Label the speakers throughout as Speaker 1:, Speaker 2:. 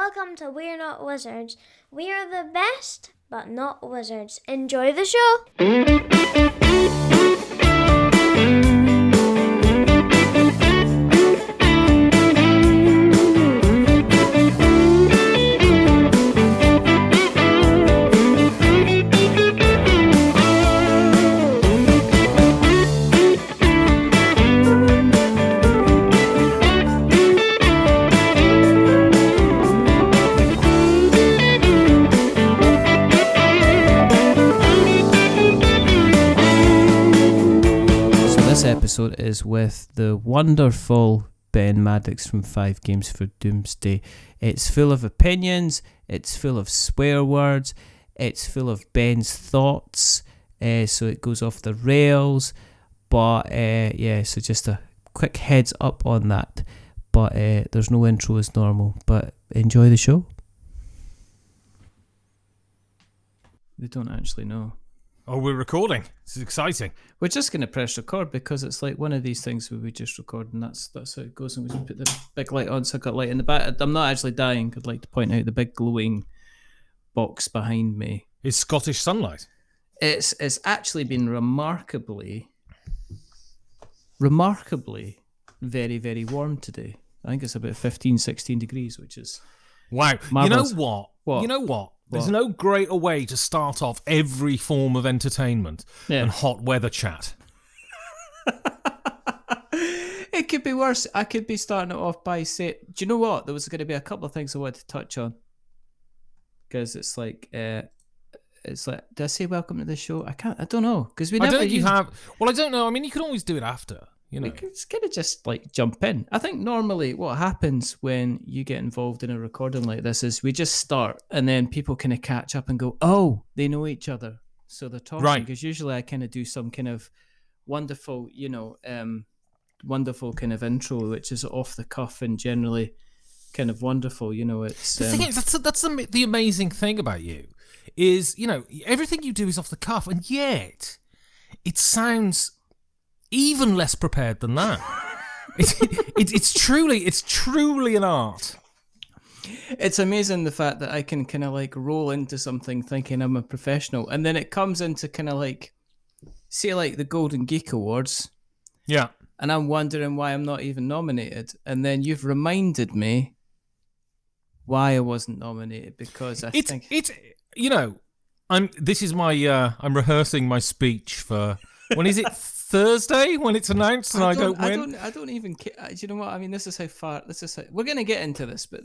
Speaker 1: welcome to We're Not Wizards. We are the best, but not wizards. Enjoy the show!
Speaker 2: This episode is with the wonderful Ben Maddox from 5 Games for Doomsday. It's full of opinions, it's full of swear words, it's full of Ben's thoughts, so it goes off the rails, but so just a quick heads up on that, but there's no intro as normal, but enjoy the show. They don't actually know.
Speaker 3: Oh, we're recording. This is exciting.
Speaker 2: We're just going to press record because it's like one of these things where we just record and that's how it goes. And we just put the big light on, so I've got light in the back. I'm not actually dying. I'd like to point out the big glowing box behind me.
Speaker 3: It's Scottish sunlight.
Speaker 2: It's actually been remarkably very, very warm today. I think it's about 15, 16 degrees, which is
Speaker 3: wow.
Speaker 2: marvelous.
Speaker 3: You know what?
Speaker 2: What?
Speaker 3: You know what? There's no greater way to start off every form of entertainment than hot weather chat.
Speaker 2: It could be worse. I could be starting it off by saying, do you know what? There was going to be a couple of things I wanted to touch on. Because it's like, did I say welcome to the show? I don't know. Because we never.
Speaker 3: I don't think you have. Well, I don't know. I mean, you can always do it after. You know.
Speaker 2: We could kind of just like jump in. I think normally what happens when you get involved in a recording like this is we just start and then people kind of catch up and go, oh, they know each other. So they're talking.
Speaker 3: Right.
Speaker 2: Because usually I kind of do some kind of wonderful, wonderful kind of intro, which is off the cuff and generally kind of wonderful. You know, it's
Speaker 3: the thing is that's the amazing thing about you is, you know, everything you do is off the cuff, and yet it sounds even less prepared than that. It's truly an art.
Speaker 2: It's amazing the fact that I can kind of like roll into something thinking I'm a professional, and then it comes into kind of like, say like the Golden Geek Awards.
Speaker 3: Yeah.
Speaker 2: And I'm wondering why I'm not even nominated, and then you've reminded me why I wasn't nominated because I'm rehearsing my speech for when is it? Thursday when it's announced and I don't win. I don't even care. Do you know what I mean? This is how we're going to get into this, but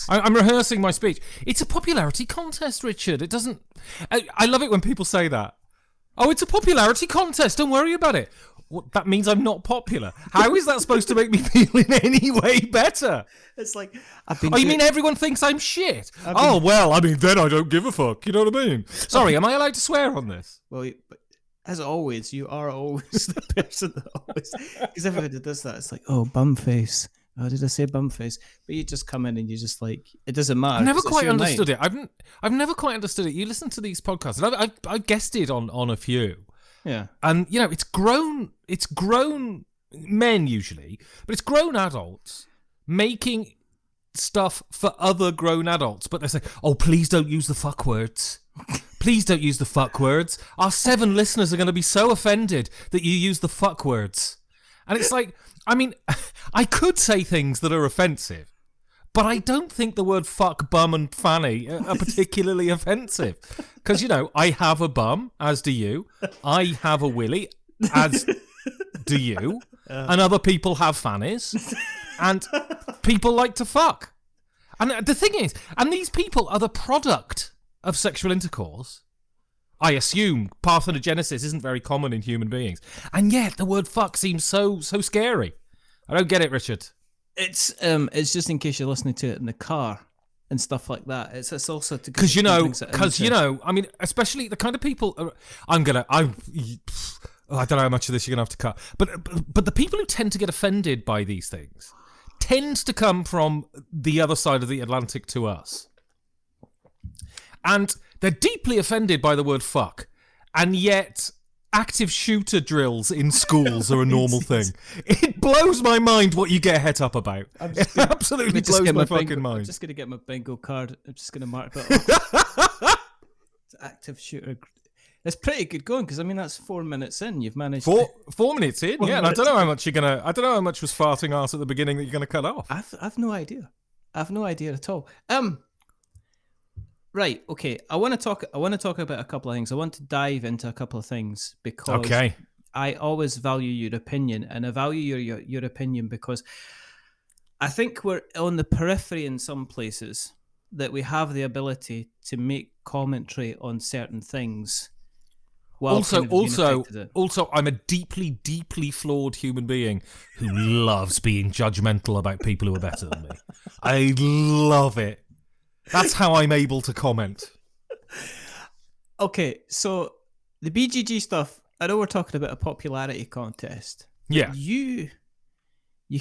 Speaker 3: I'm rehearsing my speech. It's a popularity contest, Richard. It doesn't. I love it when people say that. Oh, it's a popularity contest. Don't worry about it. What, that means I'm not popular. How is that supposed to make me feel in any way better?
Speaker 2: It's like
Speaker 3: you mean everyone thinks I'm shit? Then I don't give a fuck. You know what I mean? Sorry, am I allowed to swear on this?
Speaker 2: Well, but as always, you are always the person that always... Because everybody does that. It's like, oh, bum face. Oh, did I say bum face? But you just come in and you just like... It doesn't matter.
Speaker 3: I've never quite understood it. I've never quite understood it. You listen to these podcasts, and I've guested on a few.
Speaker 2: Yeah.
Speaker 3: And, you know, it's grown men usually, but it's grown adults making stuff for other grown adults. But they say, oh, please don't use the fuck words. Please don't use the fuck words. Our 7 listeners are going to be so offended that you use the fuck words. And it's like, I mean, I could say things that are offensive, but I don't think the word fuck, bum and fanny are particularly offensive. Because, you know, I have a bum, as do you. I have a willy, as do you. And other people have fannies. And people like to fuck. And the thing is, and these people are the product of sexual intercourse. I assume parthenogenesis isn't very common in human beings. And yet the word fuck seems so scary. I don't get it, Richard.
Speaker 2: It's just in case you're listening to it in the car and stuff like that. It's also to...
Speaker 3: Because, you know, I mean, especially the kind of people... I don't know how much of this you're going to have to cut. But the people who tend to get offended by these things tends to come from the other side of the Atlantic to us. And they're deeply offended by the word fuck. And yet active shooter drills in schools are a normal thing. It blows my mind what you get het up about. It absolutely blows my fucking mind.
Speaker 2: I'm just going to get my bingo card. I'm just going to mark that off. It's active shooter. It's pretty good going because I mean that's 4 minutes in. You've managed
Speaker 3: 4 minutes in, yeah. And I don't know how much you're gonna. I don't know how much was farting arse at the beginning that you're gonna cut off.
Speaker 2: I've no idea. I've no idea at all. Right. Okay. I want to talk about a couple of things. I want to dive into a couple of things because I always value your opinion, and I value your opinion because I think we're on the periphery in some places that we have the ability to make commentary on certain things.
Speaker 3: Also, I'm a deeply, deeply flawed human being who loves being judgmental about people who are better than me. I love it. That's how I'm able to comment.
Speaker 2: Okay, so the BGG stuff, I know we're talking about a popularity contest.
Speaker 3: Yeah.
Speaker 2: You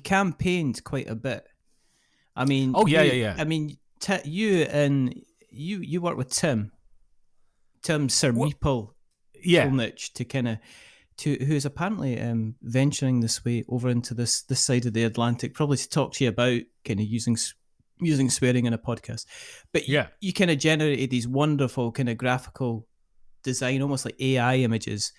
Speaker 2: campaigned quite a bit. I mean...
Speaker 3: Yeah.
Speaker 2: I mean, you work with Tim Sir Meeple.
Speaker 3: Yeah,
Speaker 2: who's apparently venturing this way over into this side of the Atlantic, probably to talk to you about kind of using swearing in a podcast. But you kind of generated these wonderful kind of graphical design, almost like AI images,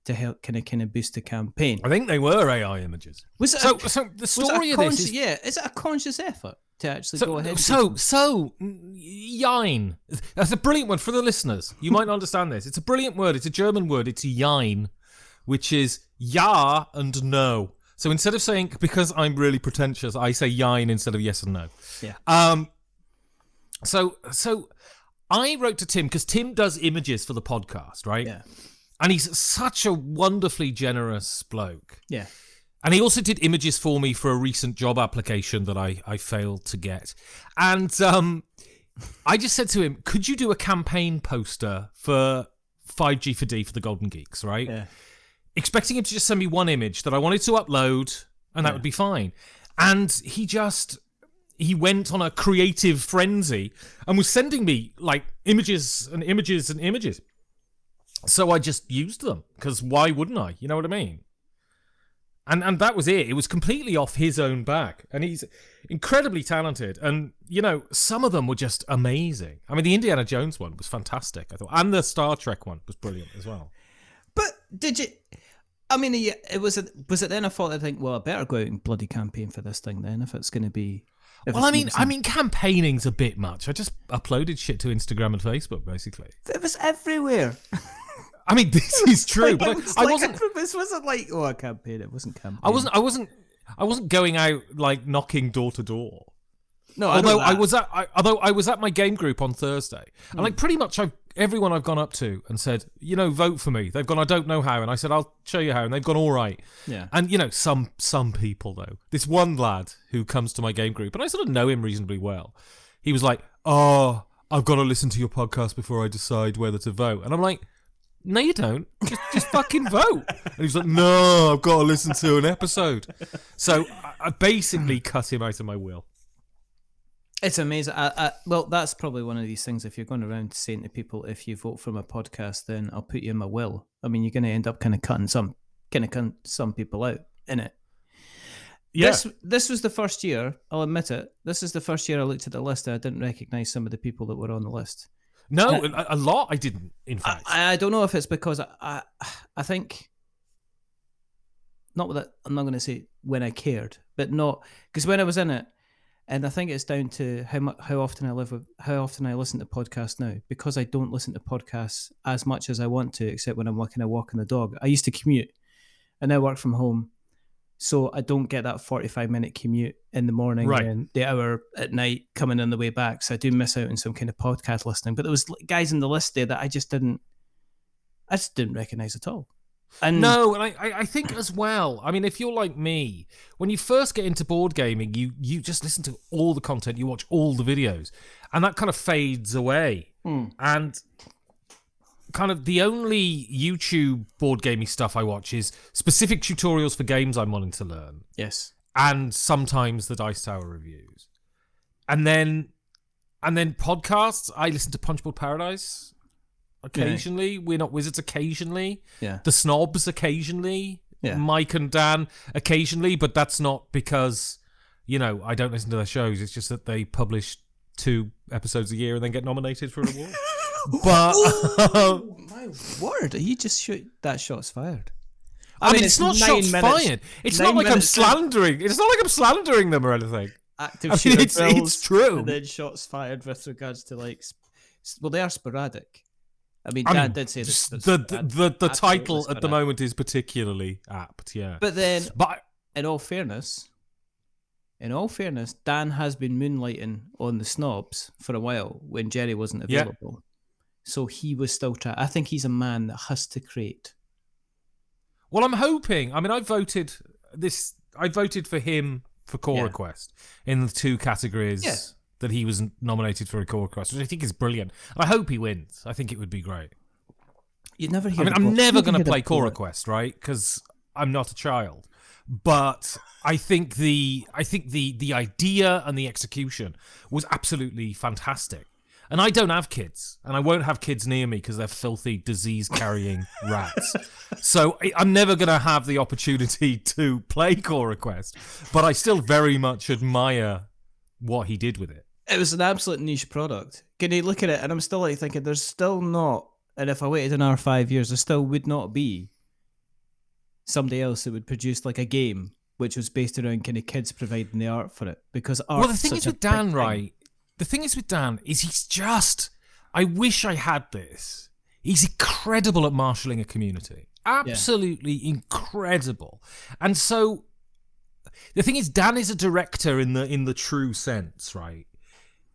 Speaker 2: to help kind of boost the campaign.
Speaker 3: I think they were AI images.
Speaker 2: Was it
Speaker 3: so the story of this is
Speaker 2: is it a conscious effort to actually go ahead?
Speaker 3: Jein. That's a brilliant one for the listeners. You might not understand this. It's a brilliant word. It's a German word. It's jein, which is ja and no. So instead of saying, because I'm really pretentious, I say jein instead of yes and no.
Speaker 2: Yeah.
Speaker 3: So I wrote to Tim because Tim does images for the podcast, right?
Speaker 2: Yeah.
Speaker 3: And he's such a wonderfully generous bloke.
Speaker 2: Yeah.
Speaker 3: And he also did images for me for a recent job application that I failed to get. And I just said to him, could you do a campaign poster for 5G for D for the Golden Geeks, right?
Speaker 2: Yeah.
Speaker 3: Expecting him to just send me one image that I wanted to upload, and that would be fine. And he went on a creative frenzy and was sending me like images and images and images. So I just used them, because why wouldn't I? You know what I mean? And that was it. It was completely off his own back. And he's incredibly talented. And, you know, some of them were just amazing. I mean, the Indiana Jones one was fantastic, I thought. And the Star Trek one was brilliant as well.
Speaker 2: But did you... I mean, was it then a thought, I think, well, I better go out and bloody campaign for this thing then, if it's going to be...
Speaker 3: Well, I mean, campaigning's a bit much. I just uploaded shit to Instagram and Facebook, basically.
Speaker 2: It was everywhere.
Speaker 3: I mean, this is true, but I wasn't.
Speaker 2: This wasn't like a campaign. It wasn't campaign.
Speaker 3: I wasn't going out like knocking door to door.
Speaker 2: No,
Speaker 3: although I was at my game group on Thursday, and like pretty much everyone I've gone up to and said, you know, vote for me. They've gone, I don't know how, and I said, I'll show you how, and they've gone, all right.
Speaker 2: Yeah.
Speaker 3: And you know, some people though. This one lad who comes to my game group, and I sort of know him reasonably well. He was like, oh, I've got to listen to your podcast before I decide whether to vote, and I'm like, no, you don't. Just fucking vote. And he's like, no, I've got to listen to an episode. So I basically cut him out of my will.
Speaker 2: It's amazing. Well, that's probably one of these things. If you're going around saying to people, if you vote for my podcast, then I'll put you in my will. I mean, you're going to end up kind of cutting some people out, innit?
Speaker 3: Yeah.
Speaker 2: This was the first year, I'll admit it. This is the first year I looked at the list and I didn't recognise some of the people that were on the list.
Speaker 3: No, a lot I didn't, in fact.
Speaker 2: I don't know if it's because I think, not that I'm not going to say when I cared, but not, because when I was in it, and I think it's down to how often I listen to podcasts now, because I don't listen to podcasts as much as I want to, except when I'm walking the dog. I used to commute, and I work from home, so I don't get that 45-minute commute in the morning and the hour at night coming on the way back. So I do miss out on some kind of podcast listening. But there was guys in the list there that I just didn't recognise at all. And
Speaker 3: no, and I think as well, I mean, if you're like me, when you first get into board gaming, you just listen to all the content, you watch all the videos, and that kind of fades away. And kind of the only YouTube board gaming stuff I watch is specific tutorials for games I'm wanting to learn.
Speaker 2: Yes.
Speaker 3: And sometimes the Dice Tower reviews. And then podcasts, I listen to Punchboard Paradise occasionally. We're Not Wizards occasionally.
Speaker 2: Yeah.
Speaker 3: The Snobs occasionally.
Speaker 2: Yeah.
Speaker 3: Mike and Dan occasionally, but that's not because, I don't listen to their shows. It's just that they publish 2 episodes a year and then get nominated for an award. But
Speaker 2: oh, my word, you just shoot that shot's fired.
Speaker 3: I mean, it's not shots fired. It's not like I'm slandering. It's not like I'm slandering them or anything.
Speaker 2: Active shooter drills,
Speaker 3: it's true.
Speaker 2: And then shots fired with regards to they are sporadic. I mean, Dan did say this.
Speaker 3: The title at the moment is particularly apt. Yeah.
Speaker 2: But in all fairness, Dan has been moonlighting on the Snobs for a while when Jerry wasn't available. Yeah. So he was still trying. I think he's a man that has to create.
Speaker 3: Well, I'm hoping. I mean, I voted for him for Core Request in the 2 categories that he was nominated for a Core Request, which I think is brilliant. I hope he wins. I think it would be great.
Speaker 2: You'd never hear.
Speaker 3: I'm never going to play Core Request, right? Because I'm not a child. But I think the idea and the execution was absolutely fantastic. And I don't have kids, and I won't have kids near me because they're filthy, disease-carrying rats. So I'm never going to have the opportunity to play Core Request, but I still very much admire what he did with it.
Speaker 2: It was an absolute niche product. Can you look at it, and I'm still thinking, there's still not, and if I waited another 5 years, there still would not be somebody else that would produce a game which was based around kind of kids providing the art for it. Because art.
Speaker 3: Well, the thing is with Dan, right? The thing is with Dan is he's just, I wish I had this. He's incredible at marshalling a community. Absolutely incredible. And so the thing is, Dan is a director in the true sense, right?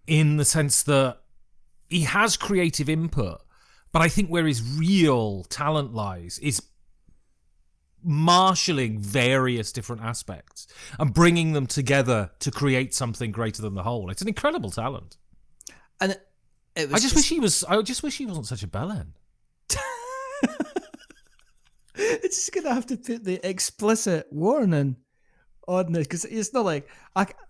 Speaker 3: In the sense that he has creative input, but I think where his real talent lies is marshalling various different aspects and bringing them together to create something greater than the whole. It's an incredible talent.
Speaker 2: And
Speaker 3: I just wish he wasn't such a bellend.
Speaker 2: It's just gonna have to put the explicit warning on this because it's not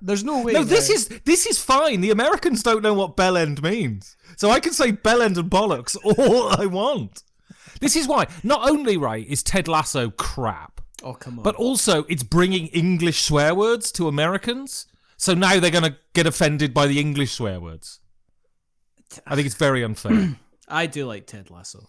Speaker 2: there's no way.
Speaker 3: No, this is fine. The Americans don't know what bellend means, so I can say bellend and bollocks all I want. This is why, not only, right, is Ted Lasso crap.
Speaker 2: Oh, come on.
Speaker 3: But also, it's bringing English swear words to Americans. So now they're going to get offended by the English swear words. I think it's very unfair.
Speaker 2: I do like Ted Lasso.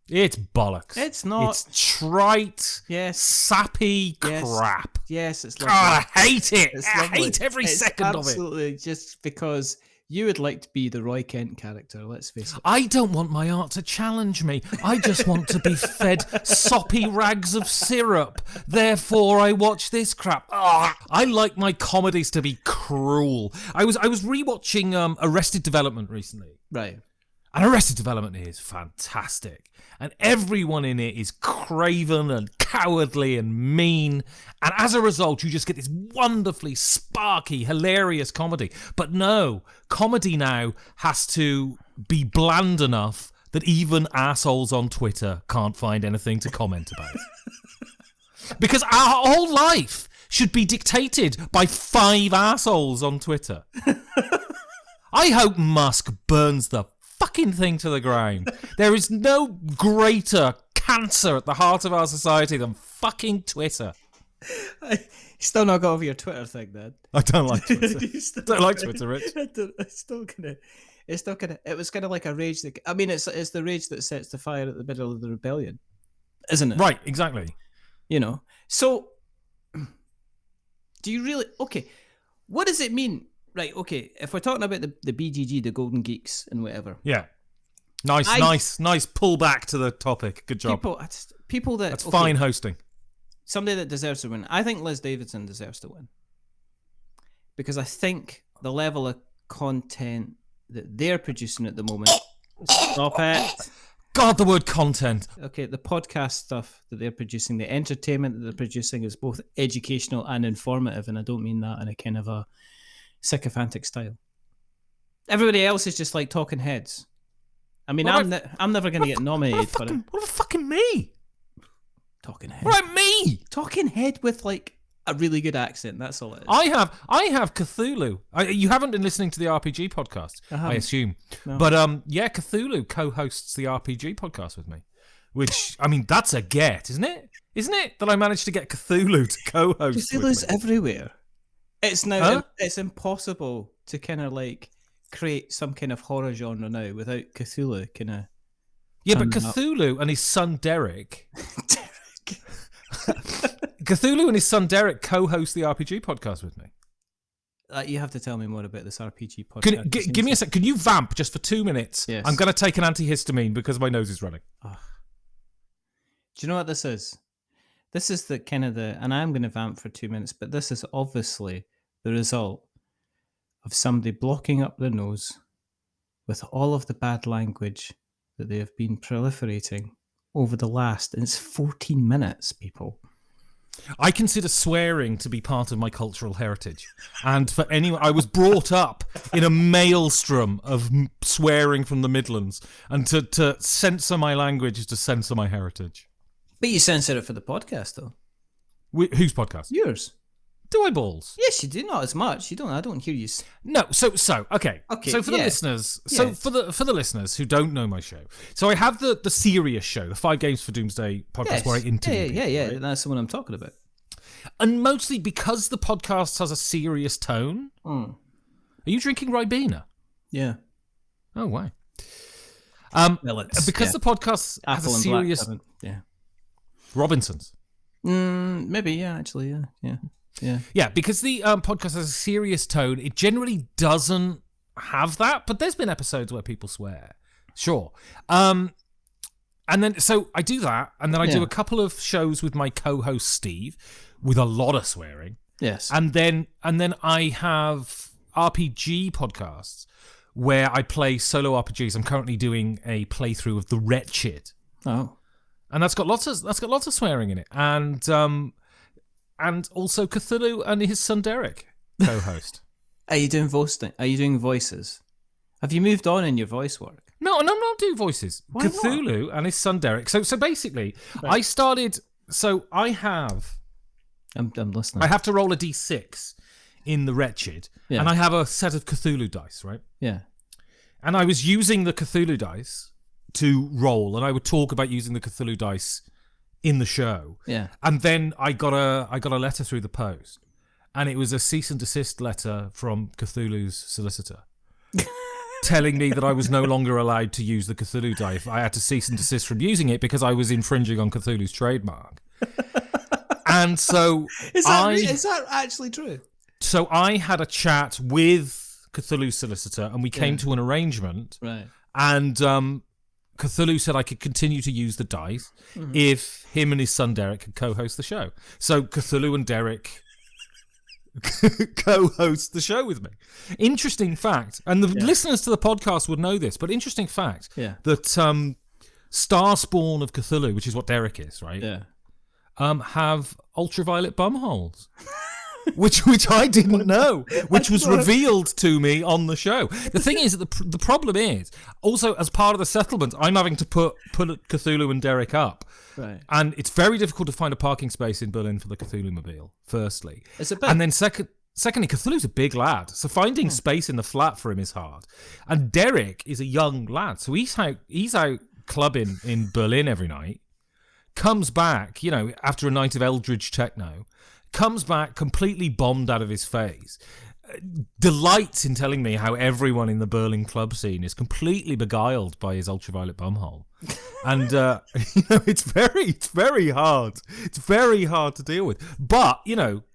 Speaker 3: It's bollocks.
Speaker 2: It's not.
Speaker 3: It's trite, sappy crap.
Speaker 2: Yes, it's lovely.
Speaker 3: God, I hate it. I hate every second of it.
Speaker 2: Absolutely, just because you would like to be the Roy Kent character, let's face it.
Speaker 3: I don't want my art to challenge me. I just want to be fed soppy rags of syrup. Therefore, I watch this crap. I like my comedies to be cruel. I was rewatching Arrested Development recently.
Speaker 2: Right.
Speaker 3: And Arrested Development is fantastic. And everyone in it is craven and cowardly and mean. And as a result, you just get this wonderfully sparky, hilarious comedy. But no, comedy now has to be bland enough that even assholes on Twitter can't find anything to comment about. Because our whole life should be dictated by 5 assholes on Twitter. I hope Musk burns the fucking thing to the ground. There is no greater cancer at the heart of our society than fucking Twitter.
Speaker 2: You still not got over your Twitter thing, then?
Speaker 3: I don't like Twitter. I don't like Twitter, Rich.
Speaker 2: It's still gonna. It was kind of like a rage that. I mean, it's the rage that sets the fire at the middle of the rebellion, isn't it?
Speaker 3: Right, exactly.
Speaker 2: You know. So, do you really? Okay, what does it mean? Right, okay, if we're talking about the BGG, the Golden Geeks and whatever.
Speaker 3: Yeah. Nice pull back to the topic. Good job.
Speaker 2: People that...
Speaker 3: That's fine hosting.
Speaker 2: Somebody that deserves to win. I think Liz Davidson deserves to win. Because I think the level of content that they're producing at the moment... Stop it.
Speaker 3: God, the word content.
Speaker 2: Okay, the podcast stuff that they're producing, the entertainment that they're producing is both educational and informative, and I don't mean that in a kind of a sycophantic style. Everybody else is just like talking heads. I mean, I'm never going to get nominated for it.
Speaker 3: What about fucking me?
Speaker 2: Talking head.
Speaker 3: What about me?
Speaker 2: Talking head with like a really good accent. That's all it is.
Speaker 3: I have Cthulhu. You haven't been listening to the RPG podcast, I assume.
Speaker 2: No.
Speaker 3: But Cthulhu co-hosts the RPG podcast with me. Which, I mean, that's a get, isn't it? Isn't it that I managed to get Cthulhu to co-host with
Speaker 2: Cthulhu's
Speaker 3: me?
Speaker 2: everywhere. It's now
Speaker 3: Huh?
Speaker 2: it's impossible to kind of like create some kind of horror genre now without Cthulhu kind of.
Speaker 3: Yeah, but Cthulhu and his son Derek. Cthulhu and his son Derek co-host the RPG podcast with me.
Speaker 2: You have to tell me more about this RPG podcast.
Speaker 3: Give me a sec. Can you vamp just for 2 minutes?
Speaker 2: Yes.
Speaker 3: I'm going to take an antihistamine because my nose is running.
Speaker 2: Do you know what this is? This is the kind of and I'm going to vamp for 2 minutes, but this is obviously the result of somebody blocking up their nose with all of the bad language that they have been proliferating over the last, and it's 14 minutes, people.
Speaker 3: I consider swearing to be part of my cultural heritage. And for anyone, I was brought up in a maelstrom of swearing from the Midlands. And to censor my language is to censor my heritage.
Speaker 2: But you censor it for the podcast, though.
Speaker 3: Whose podcast?
Speaker 2: Yours.
Speaker 3: Do I balls?
Speaker 2: Yes, you do. Not as much. You don't. I don't hear you.
Speaker 3: No. So okay.
Speaker 2: Okay,
Speaker 3: So for the
Speaker 2: yeah.
Speaker 3: listeners,
Speaker 2: Yeah.
Speaker 3: for the listeners who don't know my show, so I have the serious show, the 5 Games for Doomsday podcast,
Speaker 2: Yes.
Speaker 3: where I interview people,
Speaker 2: Yeah.
Speaker 3: right?
Speaker 2: That's the one I'm talking about.
Speaker 3: And mostly because the podcast has a serious tone.
Speaker 2: Mm.
Speaker 3: Are you drinking Ribena?
Speaker 2: Yeah.
Speaker 3: Oh, why?
Speaker 2: Well, it's
Speaker 3: Because the podcast has a
Speaker 2: Apple and
Speaker 3: serious
Speaker 2: Black. Yeah.
Speaker 3: Robinsons.
Speaker 2: Maybe. Yeah. Actually. Yeah.
Speaker 3: Yeah, because the podcast has a serious tone. It generally doesn't have that, but there's been episodes where people swear. Sure. And then, so I do that, and then I do a couple of shows with my co-host Steve with a lot of swearing.
Speaker 2: Yes.
Speaker 3: And then I have RPG podcasts where I play solo RPGs. I'm currently doing a playthrough of The Wretched.
Speaker 2: Oh.
Speaker 3: And that's got lots of swearing in it. And also Cthulhu and his son Derek co-host.
Speaker 2: Are you doing voicing? Are you doing voices? Have you moved on in your voice work?
Speaker 3: No, and I'm not doing voices.
Speaker 2: Why not?
Speaker 3: Cthulhu and his son Derek. So basically, I started. So I have
Speaker 2: I'm listening.
Speaker 3: I have to roll a d6 in The Wretched,
Speaker 2: Yeah.
Speaker 3: and I have a set of Cthulhu dice, right?
Speaker 2: Yeah.
Speaker 3: And I was using the Cthulhu dice to roll, and I would talk about using the Cthulhu dice in the show.
Speaker 2: Yeah.
Speaker 3: And then I got a letter through the post, and it was a cease and desist letter from Cthulhu's solicitor, telling me that I was no longer allowed to use the Cthulhu dice. I had to cease and desist from using it because I was infringing on Cthulhu's trademark. And so
Speaker 2: Is that actually true?
Speaker 3: So I had a chat with Cthulhu's solicitor, and we came to an arrangement.
Speaker 2: Right.
Speaker 3: And Cthulhu said I could continue to use the dice if him and his son Derek could co-host the show. So Cthulhu and Derek co-host the show with me. Interesting fact, and the listeners to the podcast would know this, but interesting fact that Starspawn of Cthulhu, which is what Derek is, right?
Speaker 2: Yeah.
Speaker 3: Have ultraviolet bumholes. which I didn't know, which was revealed to me on the show. The thing is, that the problem is, also as part of the settlement, I'm having to put Cthulhu and Derek up.
Speaker 2: Right.
Speaker 3: And it's very difficult to find a parking space in Berlin for the Cthulhu-mobile, firstly.
Speaker 2: It's a bit.
Speaker 3: And then secondly, Cthulhu's a big lad, so finding space in the flat for him is hard. And Derek is a young lad, so he's out clubbing in Berlin every night, comes back, after a night of Eldritch techno, comes back completely bombed out of his face, delights in telling me how everyone in the Berlin club scene is completely beguiled by his ultraviolet bumhole. And, it's very hard. It's very hard to deal with. But,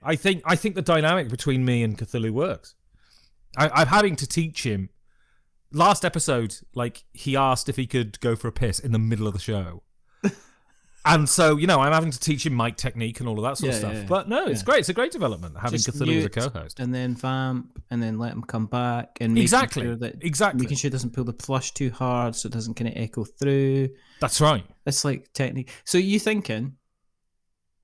Speaker 3: I think the dynamic between me and Cthulhu works. I'm having to teach him. Last episode, he asked if he could go for a piss in the middle of the show. And so, I'm having to teach him mic technique and all of that sort of stuff.
Speaker 2: Yeah.
Speaker 3: But no, it's great. It's a great development having
Speaker 2: Just
Speaker 3: Cthulhu as a
Speaker 2: mute
Speaker 3: co-host.
Speaker 2: and then vamp, and then let him come back, and making
Speaker 3: Exactly.
Speaker 2: sure that
Speaker 3: Exactly.
Speaker 2: making sure it doesn't pull the flush too hard, so it doesn't kind of echo through.
Speaker 3: That's right.
Speaker 2: It's like technique. So you thinking?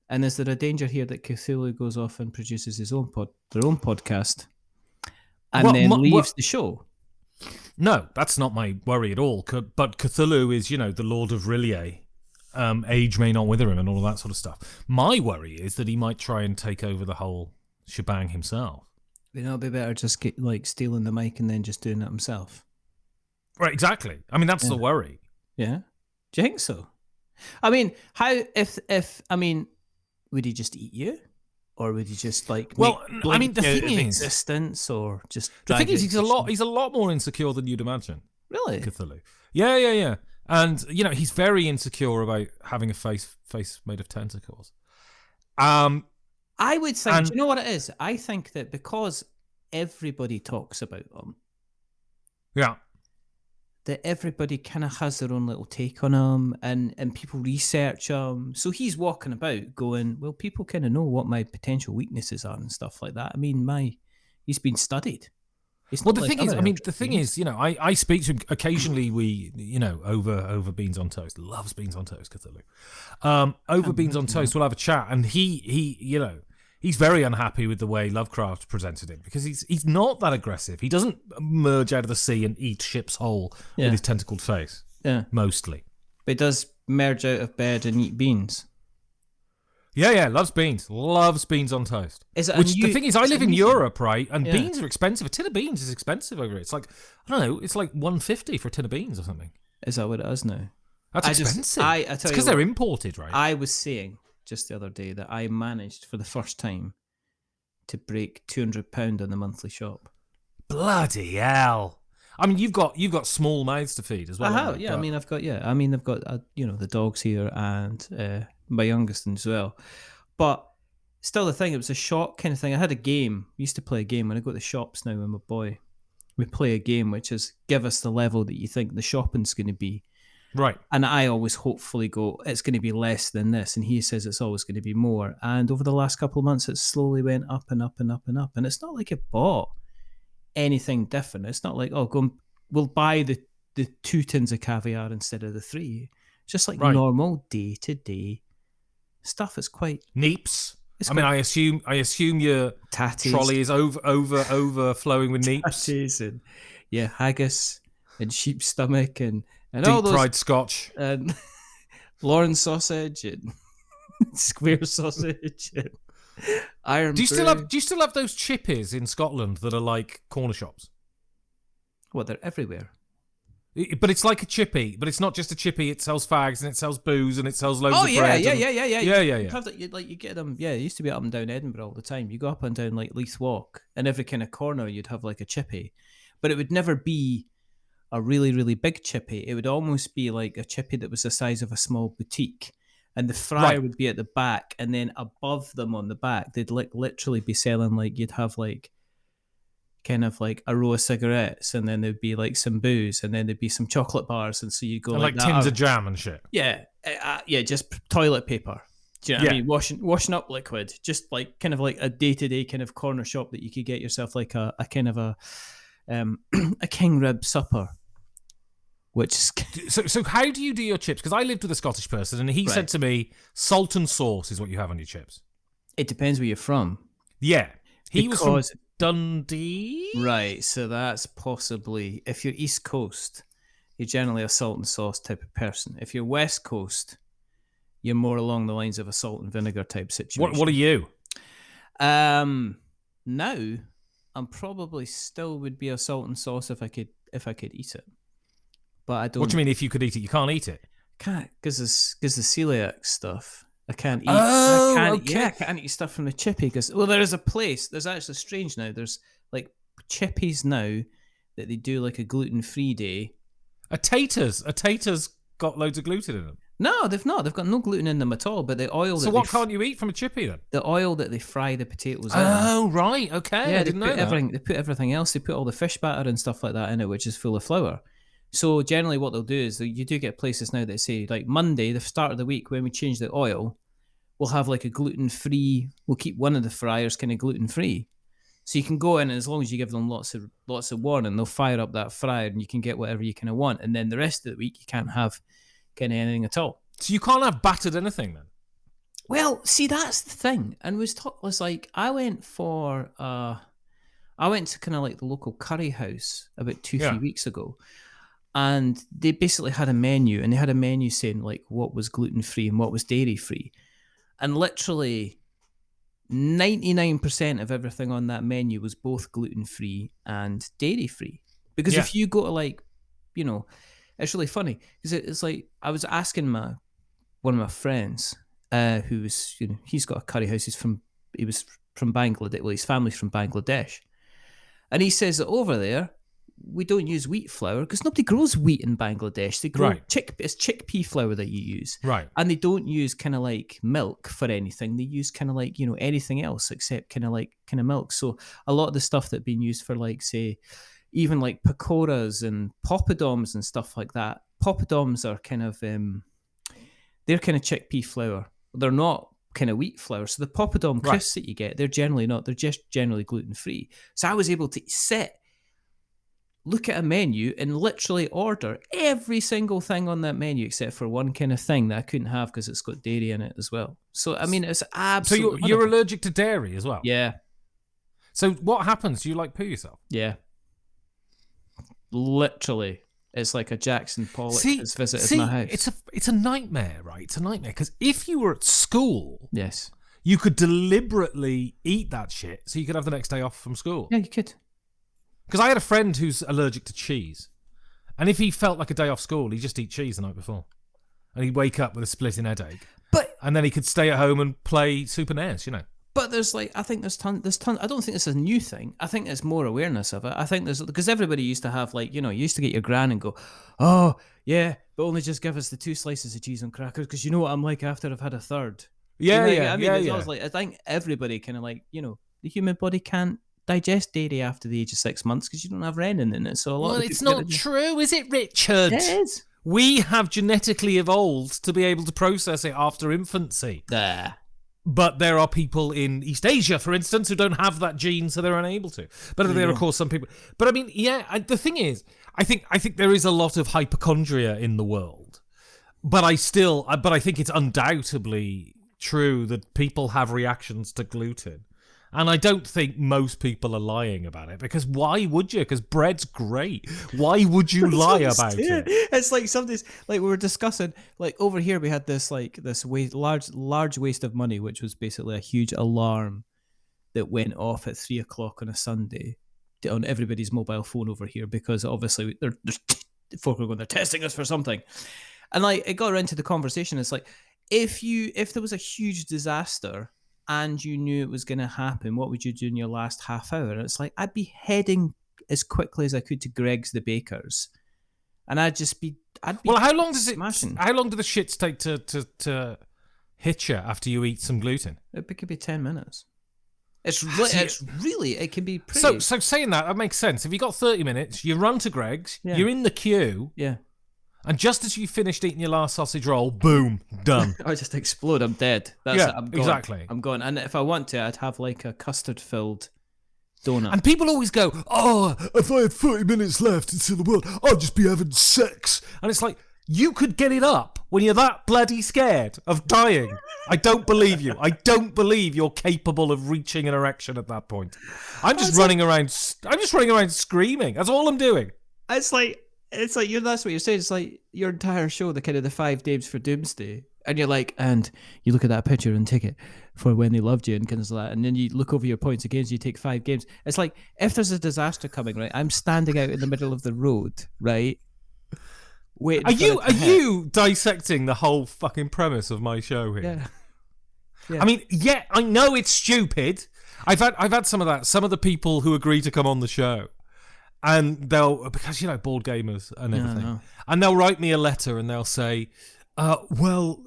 Speaker 2: And is there a danger here that Cthulhu goes off and produces their own podcast, and then leaves the show?
Speaker 3: No, that's not my worry at all. But Cthulhu is, the Lord of Rillier. age may not wither him and all of that sort of stuff. My worry is that he might try and take over the whole shebang himself.
Speaker 2: You know, it'd be better just get, like, stealing the mic and then just doing it himself.
Speaker 3: Right, exactly. I mean, that's the worry.
Speaker 2: Yeah. Do you think so? I mean, would he just eat you? Or would he just, like,
Speaker 3: well, I mean, the thing is,
Speaker 2: existence, or just
Speaker 3: the thing is, he's a lot more insecure than you'd imagine.
Speaker 2: Really?
Speaker 3: Cthulhu. Yeah. And you know, he's very insecure about having a face made of tentacles.
Speaker 2: I would think, do you know what it is? I think that because everybody talks about them,
Speaker 3: yeah,
Speaker 2: that everybody kind of has their own little take on him, and people research him. So he's walking about going, well, people kind of know what my potential weaknesses are and stuff like that. I mean, he's been studied.
Speaker 3: Well, the thing is, you know, I speak to him occasionally. We, you know, over beans on toast. Loves beans on toast, Cthulhu. Over beans on toast, we'll have a chat, and he, you know, he's very unhappy with the way Lovecraft presented him because he's not that aggressive. He doesn't emerge out of the sea and eat ships whole with his tentacled face. Yeah, mostly.
Speaker 2: But he does emerge out of bed and eat beans.
Speaker 3: Yeah, loves beans on toast.
Speaker 2: The
Speaker 3: thing is, I live in Europe, right? And beans are expensive. A tin of beans is expensive over here. It's like, I don't know, it's like $1.50 for a tin of beans or something.
Speaker 2: Is that what it is now?
Speaker 3: That's expensive. It's because they're imported, right?
Speaker 2: I was saying just the other day that I managed for the first time to break £200 on the monthly shop.
Speaker 3: Bloody hell! I mean, you've got small mouths to feed as well.
Speaker 2: I have, yeah. I've got you know, the dogs here and my youngest as well. But still, the thing, it was a shop kind of thing. I had a game. I used to play a game when I go to the shops now with my boy. We play a game which is give us the level that you think the shopping's going to be.
Speaker 3: Right.
Speaker 2: And I always hopefully go, it's going to be less than this. And he says it's always going to be more. And over the last couple of months, it slowly went up and up and up and up. And it's not like it bought anything different. It's not like, we'll buy the 2 tins of caviar instead of the 3. It's just like normal day-to-day stuff. It's quite
Speaker 3: neeps. I assume your
Speaker 2: tatties.
Speaker 3: Trolley is overflowing with neeps.
Speaker 2: Tatties and haggis and sheep's stomach and
Speaker 3: deep
Speaker 2: all those,
Speaker 3: fried scotch
Speaker 2: and Lauren sausage and square sausage and iron.
Speaker 3: Do you still have those chippies in Scotland that are like corner shops?
Speaker 2: Well, they're everywhere.
Speaker 3: But it's like a chippy, but it's not just a chippy. It sells fags and it sells booze and it sells loads of bread.
Speaker 2: You get them. Yeah, it used to be up and down Edinburgh all the time. You go up and down like Leith Walk, and every kind of corner you'd have like a chippy, but it would never be a really, really big chippy. It would almost be like a chippy that was the size of a small boutique, and the fryer would be at the back, and then above them on the back, they'd like literally be selling like you'd have like kind of like a row of cigarettes, and then there'd be like some booze, and then there'd be some chocolate bars, and so you'd go
Speaker 3: like tins of jam and shit.
Speaker 2: Yeah, just toilet paper. Do you know what I mean? Washing up liquid, just like kind of like a day-to-day kind of corner shop that you could get yourself like a kind of a king rib supper. Which is
Speaker 3: so how do you do your chips? Because I lived with a Scottish person, and he said to me, salt and sauce is what you have on your chips.
Speaker 2: It depends where you're from.
Speaker 3: Yeah, he was from Dundee.
Speaker 2: Right, so that's possibly, if you're East Coast, you're generally a salt and sauce type of person. If you're West Coast, you're more along the lines of a salt and vinegar type situation.
Speaker 3: What are you?
Speaker 2: Now, I'm probably still would be a salt and sauce if I could eat it. But I don't.
Speaker 3: What do you mean if you could eat it? You can't eat it?
Speaker 2: Can't, because the celiac stuff. I can't eat.
Speaker 3: Oh,
Speaker 2: I
Speaker 3: okay.
Speaker 2: can't eat stuff from the chippy because there is a place. There's actually strange now. There's like chippies now that they do like a gluten-free day.
Speaker 3: A tater's got loads of gluten in them.
Speaker 2: No, they've not. They've got no gluten in them at all. But the oil.
Speaker 3: So what can't you eat from a chippy then?
Speaker 2: The oil that they fry the potatoes in.
Speaker 3: Oh right, okay.
Speaker 2: Yeah,
Speaker 3: I didn't know that.
Speaker 2: They put everything else. They put all the fish batter and stuff like that in it, which is full of flour. So generally what they'll do is you do get places now that say like Monday, the start of the week when we change the oil, we'll have like a gluten-free, we'll keep one of the fryers kind of gluten-free. So you can go in and as long as you give them lots of warning, they'll fire up that fryer and you can get whatever you kind of want. And then the rest of the week you can't have kind of anything at all.
Speaker 3: So you can't have battered anything then?
Speaker 2: Well, see, that's the thing. And was like, I went to kind of like the local curry house about 3 weeks ago. and they basically had a menu, and they had a menu saying like what was gluten-free and what was dairy-free. And literally 99% of everything on that menu was both gluten-free and dairy-free. Because if you go to like, you know, it's really funny because it's like I was asking one of my friends, who's, you know, he's got a curry house. He was from Bangladesh. Well, his family's from Bangladesh, and he says that over there we don't use wheat flour because nobody grows wheat in Bangladesh. They grow it's chickpea flour that you use,
Speaker 3: Right.
Speaker 2: and they don't use kind of like milk for anything. They use kind of like, you know, anything else except kind of milk. So a lot of the stuff that being used for like, say, even like pakoras and poppadoms and stuff like that. Poppadoms are kind of they're kind of chickpea flour. They're not kind of wheat flour. So the poppadom crisps that you get, they're generally not. They're just generally gluten free. So I was able to look at a menu and literally order every single thing on that menu except for one kind of thing that I couldn't have because it's got dairy in it as well. So I mean, it's absolutely.
Speaker 3: So you're allergic to dairy as well?
Speaker 2: Yeah.
Speaker 3: So what happens? Do you like poo yourself?
Speaker 2: Yeah. Literally, it's like a Jackson Pollock has visited my house.
Speaker 3: It's a nightmare, right? It's a nightmare because if you were at school,
Speaker 2: yes,
Speaker 3: you could deliberately eat that shit so you could have the next day off from school.
Speaker 2: Yeah, you could.
Speaker 3: Because I had a friend who's allergic to cheese, and if he felt like a day off school, he'd just eat cheese the night before, and he'd wake up with a splitting headache. And then he could stay at home and play Super NES, you know.
Speaker 2: But there's like, I think there's ton. I don't think this is a new thing. I think there's more awareness of it. I think because everybody used to have like, you know, you used to get your gran and go, oh yeah, but only just give us the 2 slices of cheese and crackers because you know what I'm like after I've had a third.
Speaker 3: Yeah,
Speaker 2: you know, I was like, I think everybody kind of like, you know, the human body can't digest dairy after the age of 6 months because you don't have renin in it. So
Speaker 3: it's not true, is it, Richard?
Speaker 2: It is.
Speaker 3: We have genetically evolved to be able to process it after infancy. But there are people in East Asia, for instance, who don't have that gene, so they're unable to. But there are, of course, some people. But I mean, the thing is, I think there is a lot of hypochondria in the world. But I think it's undoubtedly true that people have reactions to gluten. And I don't think most people are lying about it, because why would you? Because bread's great. Why would you lie about it?
Speaker 2: It's like somebody's, like we were discussing, like over here we had this large waste of money, which was basically a huge alarm that went off at 3:00 on a Sunday on everybody's mobile phone over here, because obviously there's folk are going, they're testing us for something. And like it got around to the conversation. It's like, if there was a huge disaster and you knew it was going to happen, what would you do in your last half hour? And it's like, I'd be heading as quickly as I could to Greg's the Baker's, and I'd be
Speaker 3: well, how long does
Speaker 2: smashing.
Speaker 3: How long do the shits take to hit you after you eat some gluten?
Speaker 2: It could be 10 minutes. It can be pretty.
Speaker 3: So saying that makes sense. If you got 30 minutes, you run to Greg's, you're in the queue, and just as you finished eating your last sausage roll, boom, done.
Speaker 2: I just explode. I'm dead. That's it. I'm gone.
Speaker 3: Exactly.
Speaker 2: I'm gone. And if I want to, I'd have like a custard-filled donut.
Speaker 3: And people always go, oh, if I had 30 minutes left until the world, I'd just be having sex. And it's like, you could get it up when you're that bloody scared of dying. I don't believe you. I don't believe you're capable of reaching an erection at that point. I'm just running around screaming. That's all I'm doing.
Speaker 2: It's like that's what you're saying. It's like your entire show, the kind of the 5 names for Doomsday, and you're like, and you look at that picture and take it for when they loved you and kind of like that, and then you look over your points against you take 5 games. It's like, if there's a disaster coming, right, I'm standing out in the middle of the road, right? Wait,
Speaker 3: are you dissecting the whole fucking premise of my show here?
Speaker 2: Yeah.
Speaker 3: I mean, I know it's stupid. I've had some of that. Some of the people who agree to come on the show, and they'll, because you know, board gamers and everything, and they'll write me a letter and they'll say, well,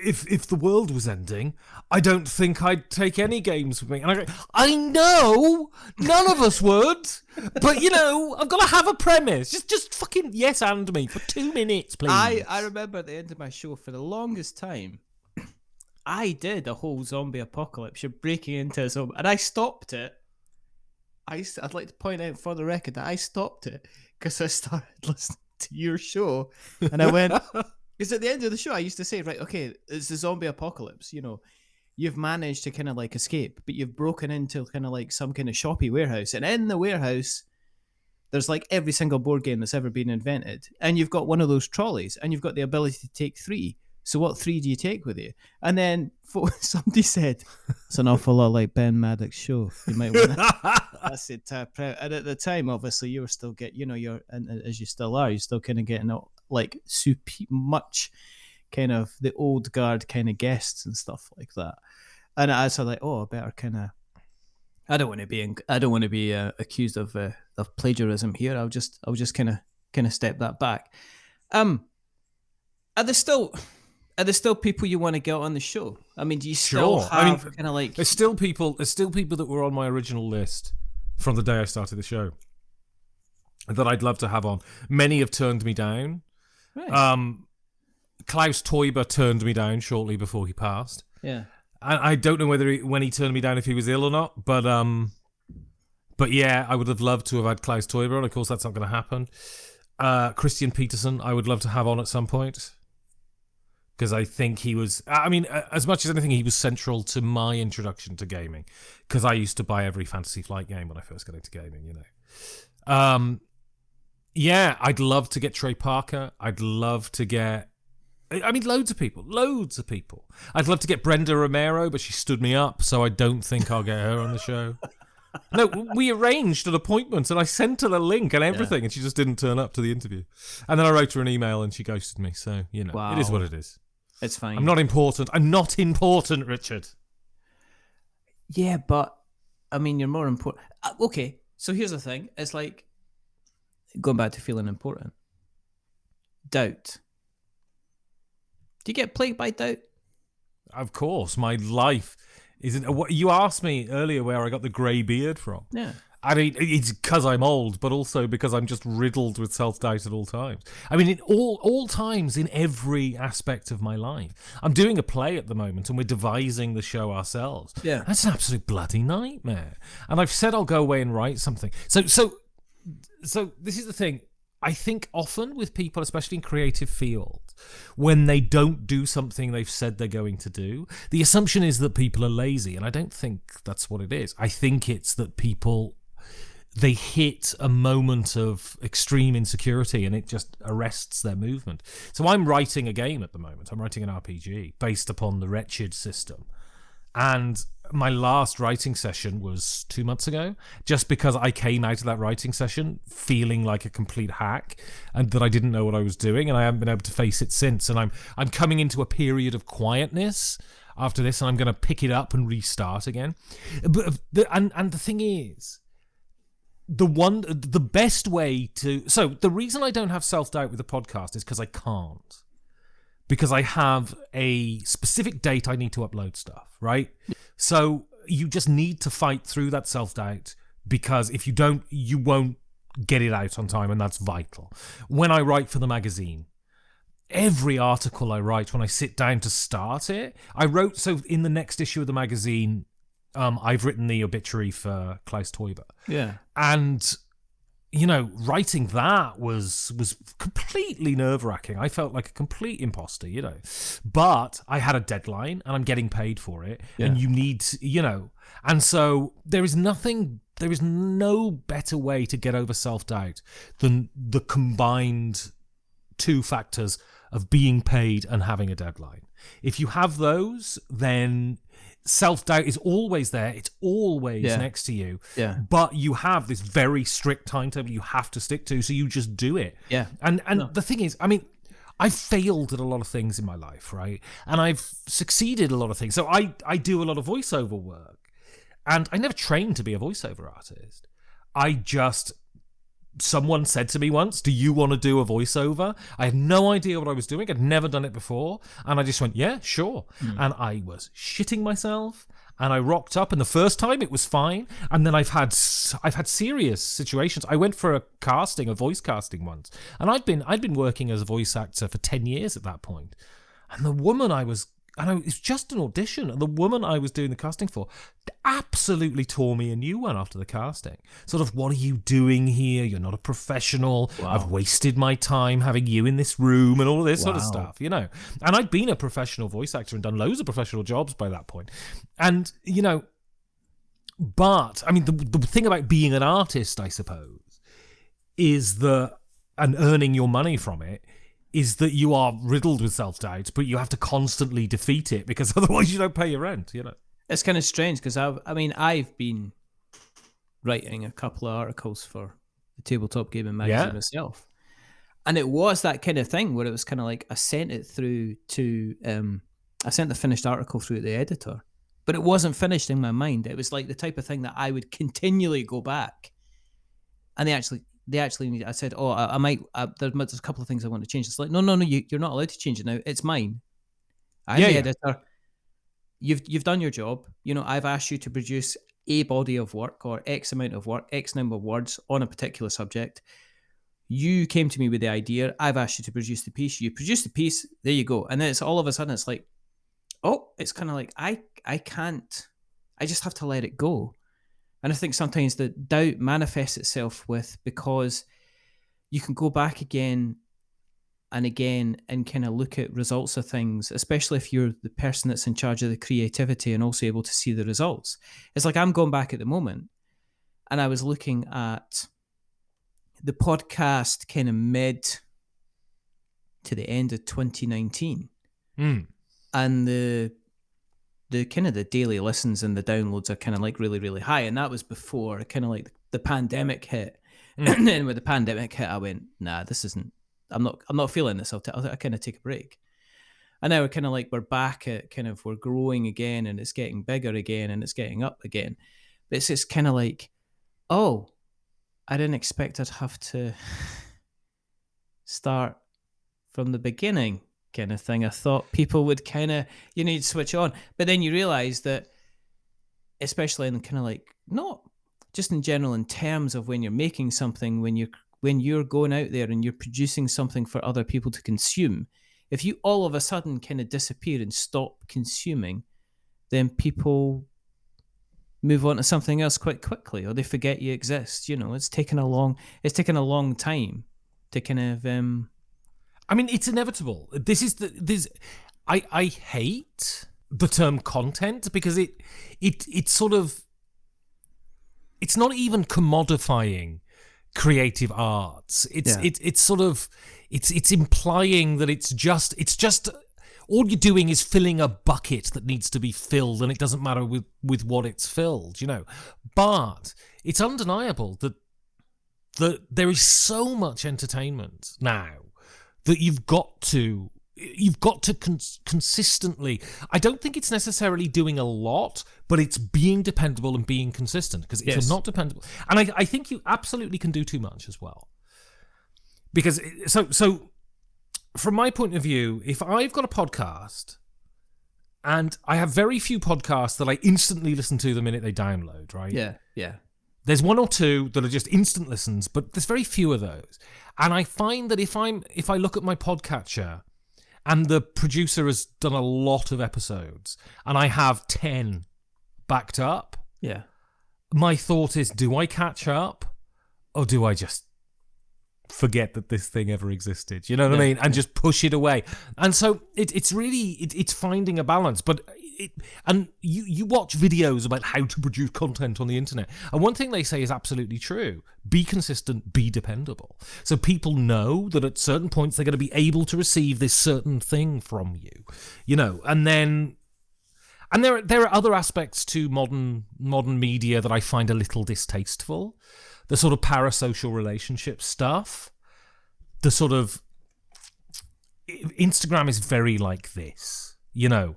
Speaker 3: if the world was ending, I don't think I'd take any games with me. And I go, I know, none of us would, but you know, I've got to have a premise. Just fucking yes and me for 2 minutes, please.
Speaker 2: I remember at the end of my show, for the longest time, I did a whole zombie apocalypse. You're breaking into a zombie, and I stopped it. I'd like to point out for the record that I stopped it because I started listening to your show, and I went, because at the end of the show I used to say, right, okay, it's the zombie apocalypse, you know, you've managed to kind of like escape, but you've broken into kind of like some kind of shoppy warehouse, and in the warehouse there's like every single board game that's ever been invented, and you've got one of those trolleys, and you've got the ability to take 3. So what 3 do you take with you? And then somebody said, it's an awful lot like Ben Maddox's show. You might want to. I said, and at the time, obviously, you were still and as you still are, you're still kind of getting like much kind of the old guard kind of guests and stuff like that. And I was like, I better kind of. I don't want to be accused of plagiarism here. I'll just kind of step that back. Are there still people you want to get on the show? I mean, do you still have kind of like...
Speaker 3: There's still people that were on my original list from the day I started the show that I'd love to have on. Many have turned me down. Right. Klaus Teuber turned me down shortly before he passed.
Speaker 2: Yeah.
Speaker 3: I don't know when he turned me down, if he was ill or not, but yeah, I would have loved to have had Klaus Teuber on. Of course, that's not going to happen. Christian Peterson, I would love to have on at some point, because I think he was, as much as anything, he was central to my introduction to gaming, because I used to buy every Fantasy Flight game when I first got into gaming, you know. Yeah, I'd love to get Trey Parker. I'd love to get, loads of people. I'd love to get Brenda Romero, but she stood me up, so I don't think I'll get her on the show. No, we arranged an appointment, and I sent her the link and everything, and she just didn't turn up to the interview. And then I wrote her an email, and she ghosted me, so, you know, It is what it is.
Speaker 2: It's fine.
Speaker 3: I'm not important, Richard.
Speaker 2: Yeah, but, you're more important. Okay, so here's the thing. It's like, going back to feeling important. Doubt. Do you get plagued by doubt?
Speaker 3: Of course, my life isn't. What you asked me earlier, where I got the grey beard from.
Speaker 2: Yeah,
Speaker 3: it's because I'm old, but also because I'm just riddled with self-doubt at all times. In all times, in every aspect of my life. I'm doing a play at the moment, and we're devising the show ourselves.
Speaker 2: Yeah,
Speaker 3: that's an absolute bloody nightmare. And I've said I'll go away and write something. So this is the thing. I think often with people, especially in creative fields, when they don't do something they've said they're going to do, the assumption is that people are lazy, and I don't think that's what it is. I think it's that they hit a moment of extreme insecurity and it just arrests their movement. So I'm writing a game at the moment. I'm writing an RPG based upon the Wretched system. And my last writing session was 2 months ago, just because I came out of that writing session feeling like a complete hack and that I didn't know what I was doing, and I haven't been able to face it since. And I'm coming into a period of quietness after this, and I'm going to pick it up and restart again. But the thing is, the best way to... So the reason I don't have self-doubt with the podcast is because I can't. Because I have a specific date I need to upload stuff, right? So you just need to fight through that self-doubt, because if you don't, you won't get it out on time, and that's vital. When I write for the magazine, every article I write, when I sit down to start it, so in the next issue of the magazine, I've written the obituary for Klaus Teuber.
Speaker 2: Yeah.
Speaker 3: And... writing that was completely nerve-wracking. I felt like a complete imposter, But I had a deadline, and I'm getting paid for it. Yeah. And you need, And so there is no better way to get over self-doubt than the combined two factors of being paid and having a deadline. If you have those, then... self-doubt is always there. It's always next to you.
Speaker 2: Yeah.
Speaker 3: But you have this very strict timetable you have to stick to, so you just do it.
Speaker 2: Yeah.
Speaker 3: And the thing is, I've failed at a lot of things in my life, right? And I've succeeded at a lot of things. So I do a lot of voiceover work. And I never trained to be a voiceover artist. Someone said to me once, do you want to do a voiceover? I had no idea what I was doing. I'd never done it before. And I just went, yeah, sure. And I was shitting myself. And I rocked up. And the first time it was fine. And then I've had serious situations. I went for a voice casting once. And I'd been working as a voice actor for 10 years at that point. And the woman it was just an audition, and the woman I was doing the casting for absolutely tore me a new one after the casting. Sort of, what are you doing here? You're not a professional. Wow. I've wasted my time having you in this room and all this sort of stuff, And I'd been a professional voice actor and done loads of professional jobs by that point. And, but, the thing about being an artist, I suppose, and earning your money from it, is that you are riddled with self-doubt, but you have to constantly defeat it because otherwise you don't pay your rent, you know?
Speaker 2: It's kind of strange because I've been writing a couple of articles for the Tabletop Gaming Magazine myself. And it was that kind of thing where it was kind of like I sent it through to, I sent the finished article through to the editor, but it wasn't finished in my mind. It was like the type of thing that I would continually go back. And they actually, I said, oh, I might, there's a couple of things I want to change. It's like, no, you're not allowed to change it now. It's mine. I'm the editor. You've done your job. You know, I've asked you to produce a body of work or X amount of work, X number of words on a particular subject. You came to me with the idea. I've asked you to produce the piece. You produced the piece. There you go. And then it's all of a sudden, it's like, oh, it's kind of like, I can't, I just have to let it go. And I think sometimes the doubt manifests itself with, because you can go back again and again and kind of look at results of things, especially if you're the person that's in charge of the creativity and also able to see the results. It's like I'm going back at the moment and I was looking at the podcast kind of mid to the end of 2019. And the kind of the daily listens and the downloads are kind of like really, really high. And that was before kind of like the pandemic hit. And then when the pandemic hit, I went, nah, this isn't, I'm not feeling this. I'll kind of take a break. And now we're kind of like, we're back at kind of, we're growing again and it's getting bigger again and it's getting up again. But it's just kind of like, oh, I didn't expect I'd have to start from the beginning kind of thing. I thought people would kind of, you'd switch on. But then you realize that, especially in kind of like, not just in general, in terms of when you're making something, when you're going out there and you're producing something for other people to consume, if you all of a sudden kind of disappear and stop consuming, then people move on to something else quite quickly, or they forget you exist. You know, it's taken a long time to kind of.
Speaker 3: I mean, it's inevitable. I hate the term content because it's sort of, it's not even commodifying creative arts. It's sort of, it's implying that it's just all you're doing is filling a bucket that needs to be filled, and it doesn't matter with what it's filled, you know. But it's undeniable that there is so much entertainment now that you've got to consistently. I don't think it's necessarily doing a lot, but it's being dependable and being consistent. Because if you're not dependable, and I think you absolutely can do too much as well. Because so from my point of view, if I've got a podcast, and I have very few podcasts that I instantly listen to the minute they download, right?
Speaker 2: Yeah.
Speaker 3: There's one or two that are just instant listens, but there's very few of those. And I find that if I look at my podcatcher and the producer has done a lot of episodes and I have 10 backed up, my thought is, do I catch up or do I just forget that this thing ever existed? You know what I mean? And just push it away. And so it's really it's finding a balance. But you watch videos about how to produce content on the internet, and one thing they say is absolutely true: be consistent, be dependable. So people know that at certain points they're going to be able to receive this certain thing from you, you know. And then, and there are other aspects to modern media that I find a little distasteful. The sort of parasocial relationship stuff. The sort of Instagram is very like this, you know.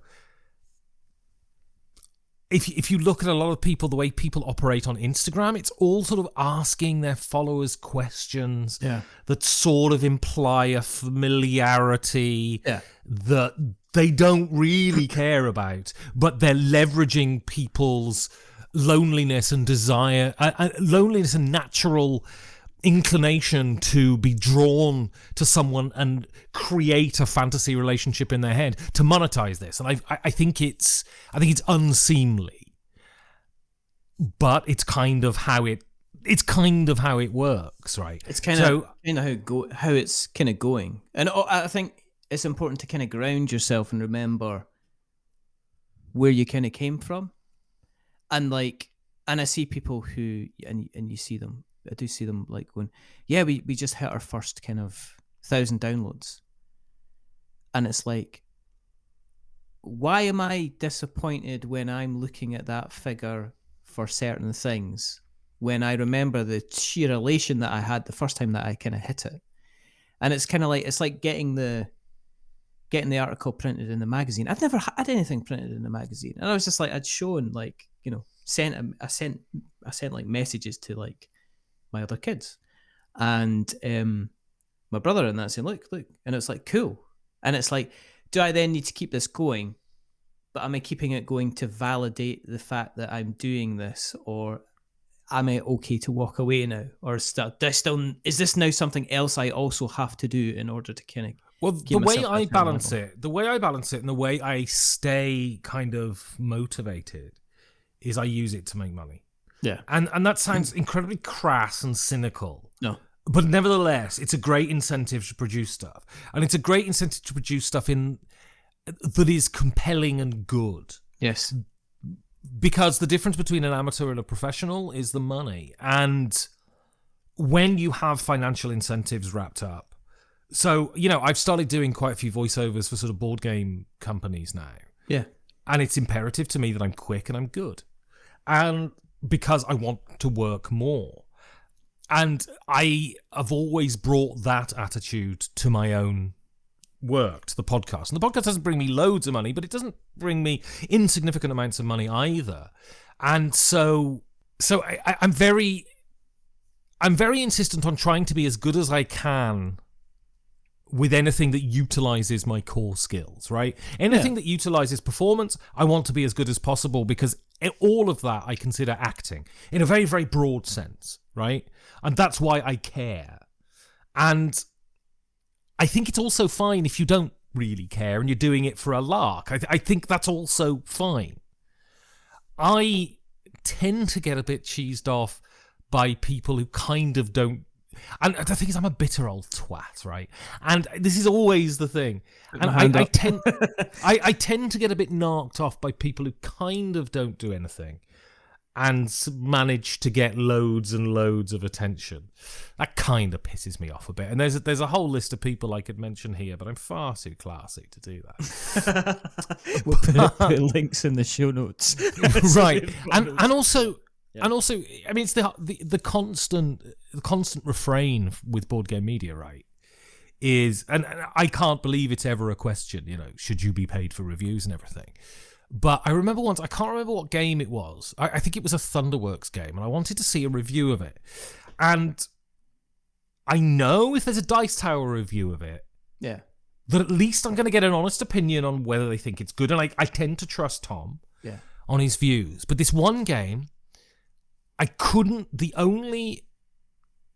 Speaker 3: If you look at a lot of people, the way people operate on Instagram, it's all sort of asking their followers questions that sort of imply a familiarity that they don't really care about, but they're leveraging people's loneliness and desire, loneliness and natural inclination to be drawn to someone and create a fantasy relationship in their head to monetize this. And I think it's unseemly, but it's kind of how it works, right?
Speaker 2: It's kind of how it's kind of going. And I think it's important to kind of ground yourself and remember where you kind of came from. And I see people who, and you see them do see them like going, yeah, we just hit our first kind of 1,000 downloads. And it's like, why am I disappointed when I'm looking at that figure for certain things when I remember the sheer elation that I had the first time that I kind of hit it? And it's kind of like, it's like getting the article printed in the magazine. I've never had anything printed in the magazine, and I was just like, I'd shown like, you know, I sent like messages to like my other kids and my brother and that, saying, look, and it's like, cool. And it's like, do I then need to keep this going? But am I keeping it going to validate the fact that I'm doing this, or am I okay to walk away now? Or is this now something else I also have to do in order to kind of...
Speaker 3: Well, the way I balance it, and the way I stay kind of motivated is I use it to make money.
Speaker 2: Yeah.
Speaker 3: And that sounds incredibly crass and cynical.
Speaker 2: No.
Speaker 3: But nevertheless, it's a great incentive to produce stuff. And it's a great incentive to produce stuff that is compelling and good.
Speaker 2: Yes.
Speaker 3: Because the difference between an amateur and a professional is the money. And when you have financial incentives wrapped up, so, you know, I've started doing quite a few voiceovers for sort of board game companies now.
Speaker 2: Yeah.
Speaker 3: And it's imperative to me that I'm quick and I'm good. And because I want to work more. And I have always brought that attitude to my own work, to the podcast. And the podcast doesn't bring me loads of money, but it doesn't bring me insignificant amounts of money either. And so I'm very insistent on trying to be as good as I can with anything that utilizes my core skills, right? Anything that utilizes performance, I want to be as good as possible, because all of that I consider acting in a very, very broad sense, right? And that's why I care. And I think it's also fine if you don't really care and you're doing it for a lark. I think that's also fine. I tend to get a bit cheesed off by people who kind of don't. And the thing is, I'm a bitter old twat, right? And this is always the thing. And I tend to get a bit knocked off by people who kind of don't do anything and manage to get loads and loads of attention. That kind of pisses me off a bit. And there's a whole list of people I could mention here, but I'm far too classy to do that.
Speaker 2: We'll put links in the show notes.
Speaker 3: Right. And also... Yeah. And also, I mean, it's the constant refrain with board game media, right? Is, and I can't believe it's ever a question, you know, should you be paid for reviews and everything? But I remember once, I can't remember what game it was. I think it was a Thunderworks game, and I wanted to see a review of it. And I know if there's a Dice Tower review of it,
Speaker 2: yeah,
Speaker 3: that at least I'm going to get an honest opinion on whether they think it's good. And I tend to trust Tom on his views. But this one game, the only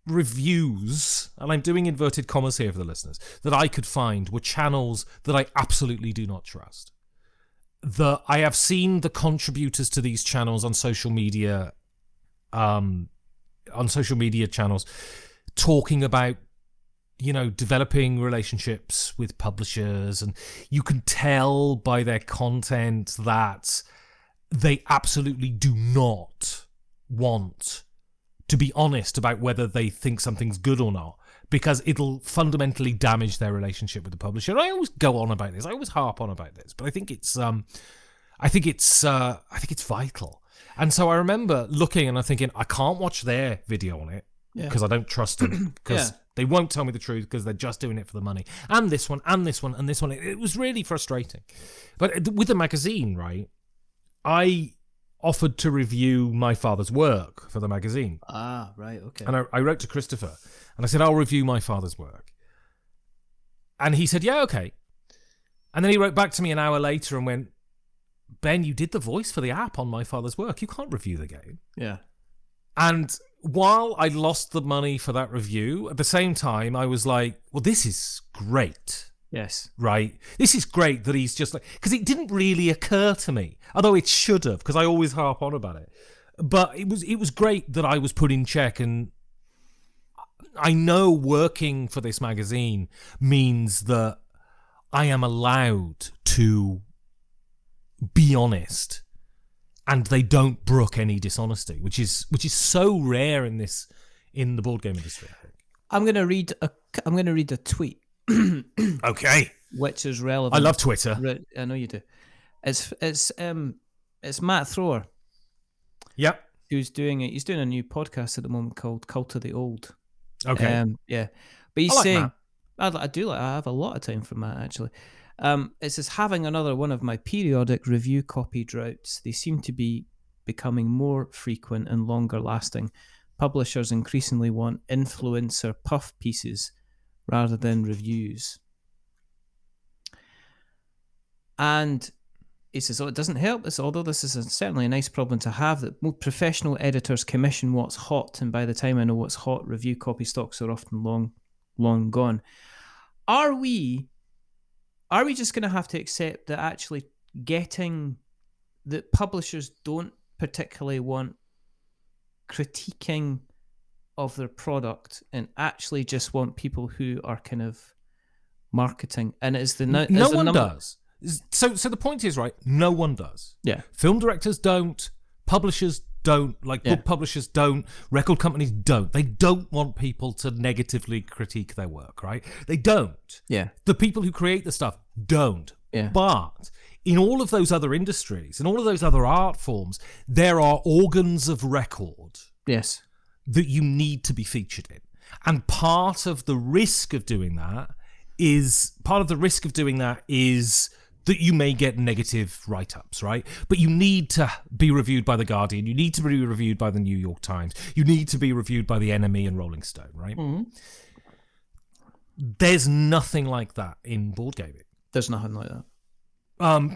Speaker 3: reviews, and I'm doing inverted commas here for the listeners, that I could find were channels that I absolutely do not trust. I have seen the contributors to these channels on social media, channels, talking about, you know, developing relationships with publishers, and you can tell by their content that they absolutely do not want to be honest about whether they think something's good or not, because it'll fundamentally damage their relationship with the publisher. And I always go on about this. I always harp on about this, but I think it's vital. And so I remember looking and I'm thinking, I can't watch their video on it because I don't trust them, because they won't tell me the truth, because they're just doing it for the money. And this one, and this one, and this one. It was really frustrating. But with the magazine, right, I offered to review my father's work for the magazine.
Speaker 2: Ah, right, okay.
Speaker 3: And I wrote to Christopher, and I said, I'll review my father's work. And he said, yeah, okay. And then he wrote back to me an hour later and went, Ben, you did the voice for the app on my father's work. You can't review the game.
Speaker 2: Yeah.
Speaker 3: And while I lost the money for that review, at the same time, I was like, well, this is great.
Speaker 2: Yes.
Speaker 3: Right. This is great that he's just like, because it didn't really occur to me, although it should have, because I always harp on about it. But it was great that I was put in check, and I know working for this magazine means that I am allowed to be honest, and they don't brook any dishonesty, which is so rare in this in the board game industry, I think.
Speaker 2: I'm going to read a tweet.
Speaker 3: Okay.
Speaker 2: Which is relevant.
Speaker 3: I love Twitter.
Speaker 2: I know you do. It's Matt Thrower.
Speaker 3: Yep.
Speaker 2: Who's doing it? He's doing a new podcast at the moment called Cult of the Old.
Speaker 3: Okay.
Speaker 2: Yeah. But he's
Speaker 3: I like
Speaker 2: saying,
Speaker 3: Matt.
Speaker 2: I have a lot of time for Matt, actually. It says, having another one of my periodic review copy droughts, they seem to be becoming more frequent and longer lasting. Publishers increasingly want influencer puff pieces rather than reviews. And he says, it doesn't help this, although this is certainly a nice problem to have, that more professional editors commission what's hot, and by the time I know what's hot, review copy stocks are often long gone. Are we just going to have to accept that actually that publishers don't particularly want critiquing of their product and actually just want people who are kind of marketing? And
Speaker 3: no one does. So the point is, right, no one does.
Speaker 2: Yeah.
Speaker 3: Film directors don't, publishers don't, book publishers don't, record companies don't. They don't want people to negatively critique their work, right? They don't.
Speaker 2: Yeah.
Speaker 3: The people who create the stuff don't.
Speaker 2: Yeah.
Speaker 3: But in all of those other industries, in all of those other art forms, there are organs of record.
Speaker 2: Yes.
Speaker 3: That you need to be featured in. And part of the risk of doing that is that you may get negative write-ups, right? But you need to be reviewed by The Guardian. You need to be reviewed by the New York Times. You need to be reviewed by the NME and Rolling Stone, right?
Speaker 2: Mm-hmm.
Speaker 3: There's nothing like that in board gaming.
Speaker 2: There's nothing like that.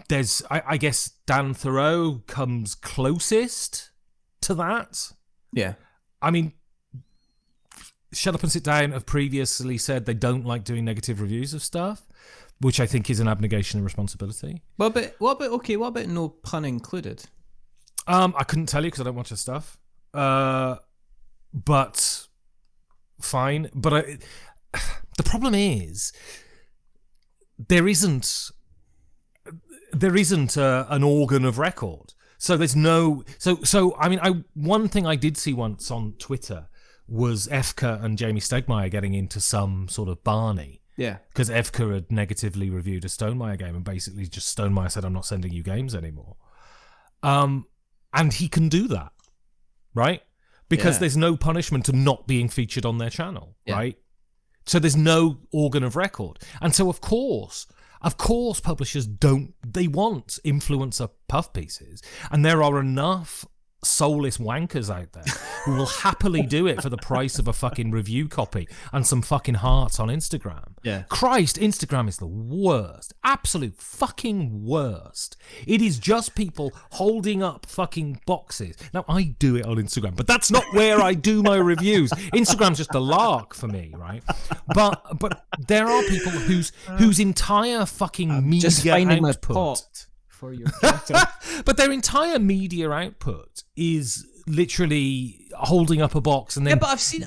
Speaker 3: There's, I guess, Dan Thoreau comes closest to that.
Speaker 2: Yeah.
Speaker 3: I mean, Shut Up and Sit Down have previously said they don't like doing negative reviews of stuff, which I think is an abnegation of responsibility.
Speaker 2: What about no pun included?
Speaker 3: I couldn't tell you because I don't watch the stuff. But fine. But the problem is there isn't an organ of record. So there's no. So I mean, one thing I did see once on Twitter was Efka and Jamie Stegmaier getting into some sort of Barney.
Speaker 2: Yeah.
Speaker 3: Because Evka had negatively reviewed a Stonemaier game and basically just Stonemaier said, I'm not sending you games anymore. And he can do that, right? Because there's no punishment to not being featured on their channel, right? So there's no organ of record. And so, of course, publishers they want influencer puff pieces. And there are enough soulless wankers out there who will happily do it for the price of a fucking review copy and some fucking hearts on Instagram.
Speaker 2: Yeah.
Speaker 3: Christ, Instagram is the worst. Absolute fucking worst. It is just people holding up fucking boxes. Now, I do it on Instagram, but that's not where I do my reviews. Instagram's just a lark for me, right? But there are people whose entire fucking media
Speaker 2: just finding
Speaker 3: output...
Speaker 2: my pot. For your
Speaker 3: but their entire media output is literally holding up a box and then...
Speaker 2: Yeah, but I've seen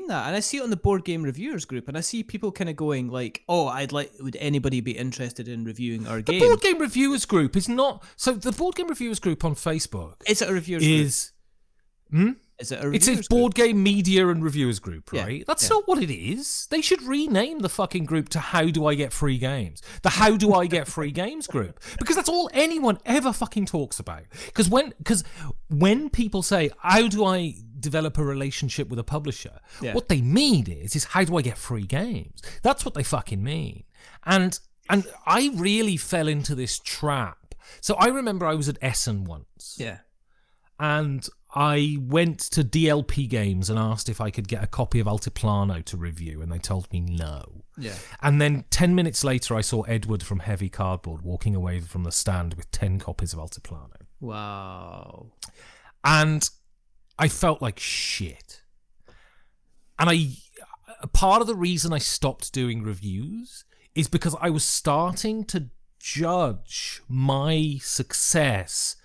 Speaker 2: that, and I see it on the board game reviewers group, and I see people kind of going like, "Oh, would anybody be interested in reviewing our game?"
Speaker 3: The board game reviewers group is not... So the board game reviewers group on Facebook...
Speaker 2: Is it a reviewers group? Is it a reviewers
Speaker 3: It's a board game media and reviewers group, right?
Speaker 2: Yeah,
Speaker 3: That's not what it is. They should rename the fucking group to How Do I Get Free Games? The How Do I Get Free Games group. Because that's all anyone ever fucking talks about. Because when people say, how do I develop a relationship with a publisher?
Speaker 2: Yeah.
Speaker 3: What they mean is how do I get free games? That's what they fucking mean. And I really fell into this trap. So I remember I was at Essen once.
Speaker 2: Yeah.
Speaker 3: And I went to DLP Games and asked if I could get a copy of Altiplano to review, and they told me no.
Speaker 2: Yeah.
Speaker 3: And then 10 minutes later, I saw Edward from Heavy Cardboard walking away from the stand with 10 copies of Altiplano.
Speaker 2: Wow.
Speaker 3: And I felt like shit. And part of the reason I stopped doing reviews is because I was starting to judge my success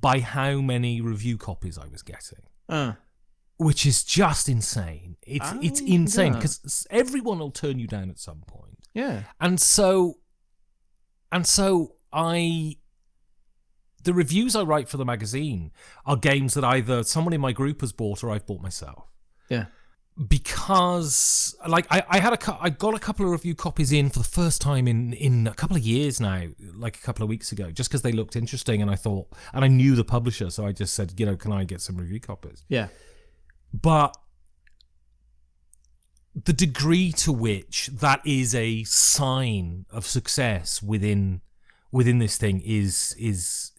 Speaker 3: by how many review copies I was getting. Which is just insane. It's insane because everyone will turn you down at some point.
Speaker 2: Yeah.
Speaker 3: And so the reviews I write for the magazine are games that either someone in my group has bought or I've bought myself.
Speaker 2: Yeah.
Speaker 3: because like I got a couple of review copies in for the first time in a couple of years now, like a couple of weeks ago, just because they looked interesting, and I thought, and I knew the publisher, so I just said, can I get some review copies?
Speaker 2: Yeah.
Speaker 3: But the degree to which that is a sign of success within this thing is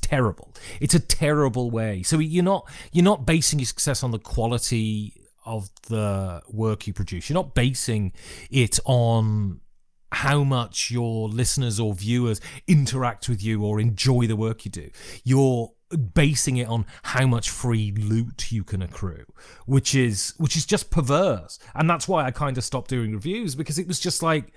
Speaker 3: terrible. It's a terrible way. So you're not basing your success on the quality of the work you produce. You're not basing it on how much your listeners or viewers interact with you or enjoy the work you do. You're basing it on how much free loot you can accrue, which is just perverse. And that's why I kind of stopped doing reviews, because it was just like,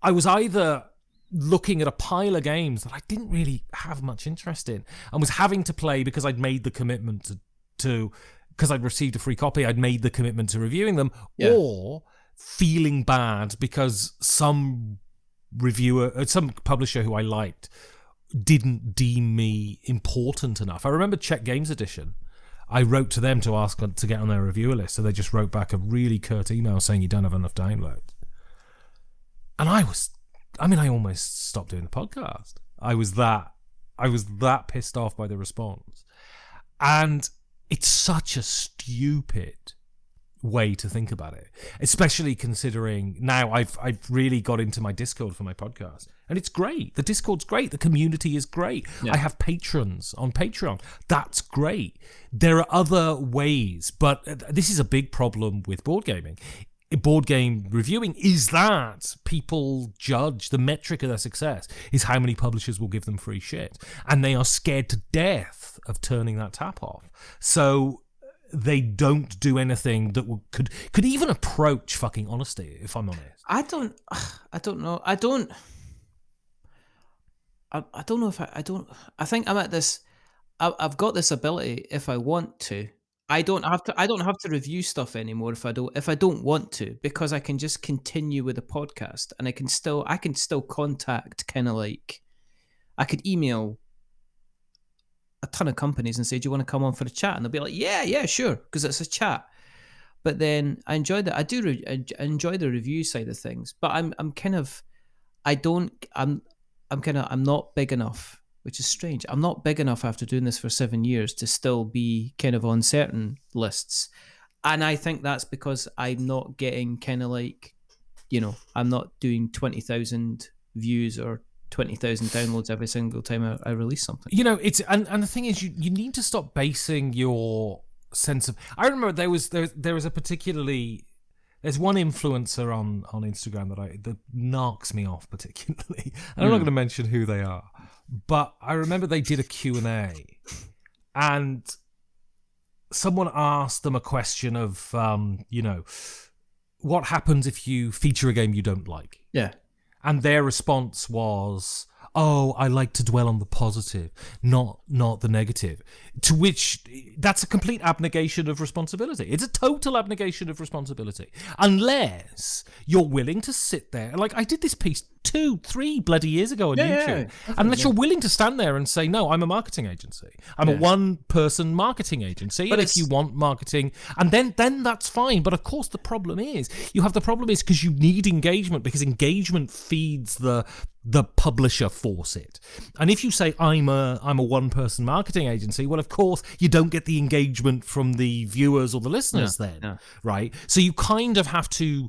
Speaker 3: I was either looking at a pile of games that I didn't really have much interest in and was having to play because I'd made the commitment to because I'd received a free copy, I'd made the commitment to reviewing them, or feeling bad because some reviewer, some publisher who I liked didn't deem me important enough. I remember Czech Games Edition. I wrote to them to ask to get on their reviewer list, so they just wrote back a really curt email saying you don't have enough downloads. And I almost stopped doing the podcast. I was that pissed off by the response. And it's such a stupid way to think about it, especially considering now I've really got into my Discord for my podcast, and it's great. The Discord's great. The community is great. I have patrons on Patreon. That's great. There are other ways, but this is a big problem with board gaming. Board game reviewing is that people judge the metric of their success is how many publishers will give them free shit, and they are scared to death of turning that tap off. So they don't do anything that could even approach fucking honesty, if I'm honest.
Speaker 2: I don't know. I don't know if I think I'm at this. I've got this ability if I want to. I don't have to review stuff anymore if I don't want to, because I can just continue with the podcast, and I can still contact, kind of like, I could email a ton of companies and say, do you want to come on for a chat? And they'll be like, yeah, sure, because it's a chat. But then I enjoy that. I enjoy the review side of things, but I'm not big enough, which is strange. I'm not big enough after doing this for 7 years to still be kind of on certain lists. And I think that's because I'm not getting kind of like, I'm not doing 20,000 views or 20,000 downloads every single time I release something.
Speaker 3: It's and the thing is, you need to stop basing your sense of. I remember there was a particularly. There's one influencer on Instagram that knocks me off particularly. And I'm not going to mention who they are, but I remember they did a Q&A, and someone asked them a question of, what happens if you feature a game you don't like?
Speaker 2: Yeah.
Speaker 3: And their response was, oh, I like to dwell on the positive, not the negative. To which, that's a complete abnegation of responsibility. It's a total abnegation of responsibility. Unless you're willing to sit there. Like, I did this piece 2-3 bloody years ago on YouTube. Unless you're willing to stand there and say, no, I'm a marketing agency. I'm a one-person marketing agency. But if you want marketing, and then that's fine. But of course, the problem is because you need engagement, because engagement feeds the publisher force it. And if you say I'm a one-person marketing agency, well, of course you don't get the engagement from the viewers or the listeners right? So you kind of have to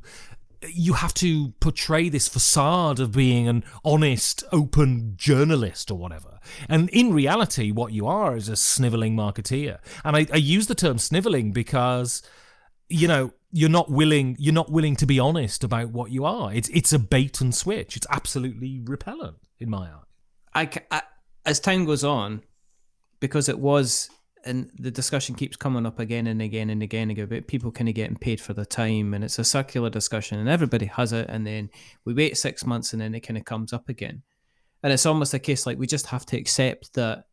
Speaker 3: portray this facade of being an honest, open journalist or whatever. And in reality, what you are is a snivelling marketeer. And I use the term snivelling because, you're not willing to be honest about what you are. It's a bait and switch. It's absolutely repellent in my eye.
Speaker 2: I as time goes on, because it was, and the discussion keeps coming up again and again and again about people kind of getting paid for their time, and it's a circular discussion, and everybody has it, and then we wait 6 months, and then it kind of comes up again, and it's almost a case like we just have to accept that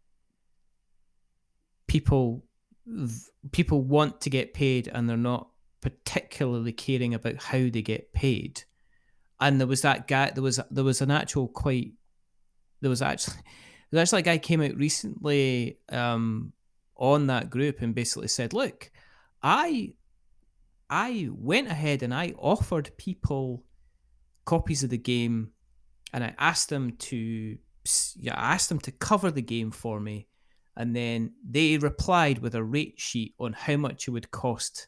Speaker 2: people want to get paid, and they're not particularly caring about how they get paid. And there was that guy. There was actually a guy came out recently on that group and basically said, look, I went ahead and I offered people copies of the game, and I asked them to cover the game for me, and then they replied with a rate sheet on how much it would cost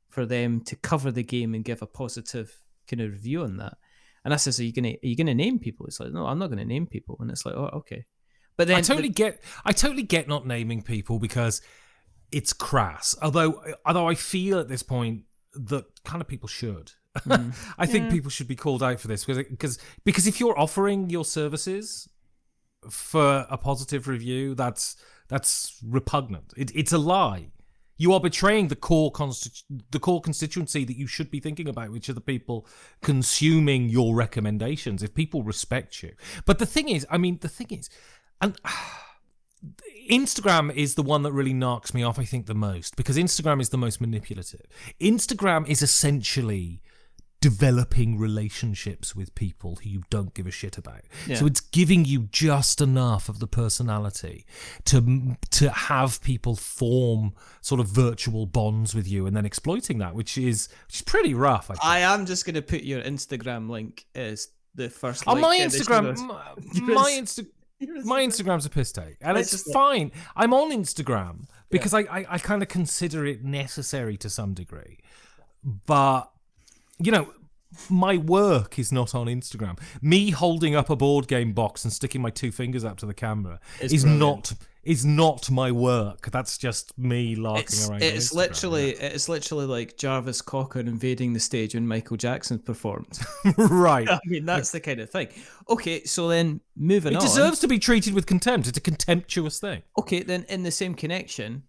Speaker 2: for them to cover the game and give a positive kind of review on that. And I says, are you gonna name people? It's like, no, I'm not gonna name people. And it's like, oh, okay. But then
Speaker 3: I totally get not naming people because it's crass. Although I feel at this point that kind of people should. I think people should be called out for this because if you're offering your services for a positive review, that's repugnant. It's a lie. You are betraying the core constituency that you should be thinking about, which are the people consuming your recommendations. If people respect you, but the thing is, and Instagram is the one that really knocks me off, I think, the most, because Instagram is the most manipulative. Instagram is essentially developing relationships with people who you don't give a shit about. Yeah. So it's giving you just enough of the personality to have people form sort of virtual bonds with you and then exploiting that, which is pretty rough. I am
Speaker 2: just going to put your Instagram link as the first
Speaker 3: on
Speaker 2: link.
Speaker 3: My Instagram, my Instagram's a piss take, and it's fine. I'm on Instagram because I kind of consider it necessary to some degree, but my work is not on Instagram. Me holding up a board game box and sticking my two fingers up to the camera is not my work. That's just me larking around. It's
Speaker 2: literally like Jarvis Cocker invading the stage when Michael Jackson performed.
Speaker 3: Right.
Speaker 2: I mean, that's the kind of thing. Okay, so then moving on.
Speaker 3: It deserves to be treated with contempt. It's a contemptuous thing.
Speaker 2: Okay, then in the same connection,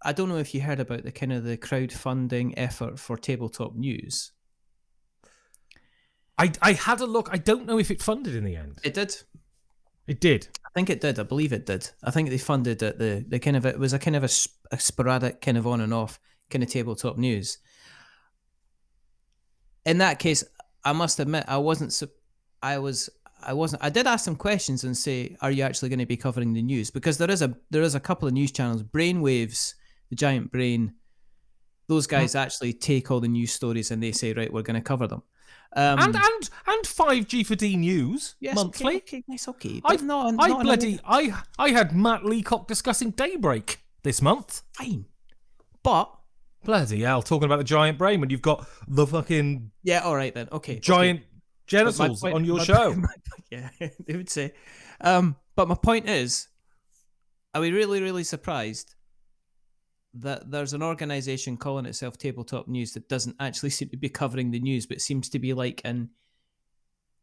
Speaker 2: I don't know if you heard about the crowdfunding effort for Tabletop News.
Speaker 3: I had a look. I don't know if it funded in the end.
Speaker 2: It did.
Speaker 3: It did.
Speaker 2: I think it did. I believe it did. I think they funded it. It was a kind of a sporadic kind of on and off kind of Tabletop News. In that case, I must admit I did ask some questions and say, are you actually going to be covering the news? Because there is a couple of news channels, Brainwaves, the Giant Brain. Those guys actually take all the news stories and they say, right, we're going to cover them.
Speaker 3: And 5G4D News monthly.
Speaker 2: Okay, nice, okay.
Speaker 3: I had Matt Leacock discussing Daybreak this month.
Speaker 2: Fine, but
Speaker 3: bloody hell, talking about the Giant Brain when you've got the fucking
Speaker 2: all right then, okay,
Speaker 3: giant genitals on your show.
Speaker 2: Yeah, they would say. But my point is, are we really, really surprised that there's an organisation calling itself Tabletop News that doesn't actually seem to be covering the news, but seems to be like an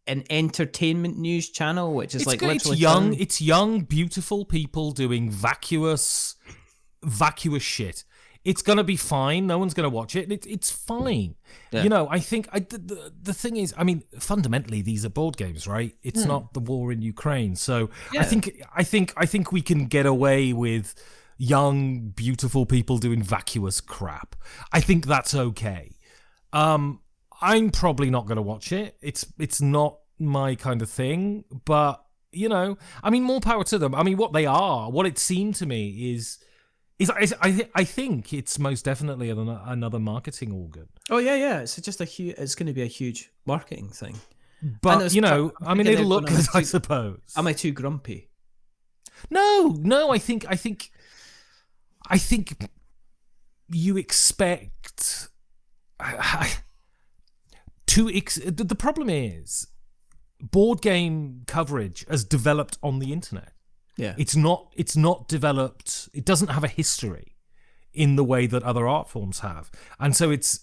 Speaker 2: entertainment news channel, which is
Speaker 3: it's young, beautiful people doing vacuous shit. It's gonna be fine. No one's gonna watch it. It's fine. Yeah. I think the thing is, fundamentally these are board games, right? It's not the war in Ukraine. So yeah. I think we can get away with young, beautiful people doing vacuous crap. I think that's okay. I'm probably not going to watch it. It's not my kind of thing, but more power to them. What it seemed to me is I think it's most definitely another marketing organ.
Speaker 2: Oh yeah. It's just it's going to be a huge marketing thing.
Speaker 3: But it'll look good, I suppose.
Speaker 2: Am I too grumpy?
Speaker 3: No. I think you expect the problem is board game coverage has developed on the internet.
Speaker 2: Yeah.
Speaker 3: It's not developed. It doesn't have a history in the way that other art forms have. And so its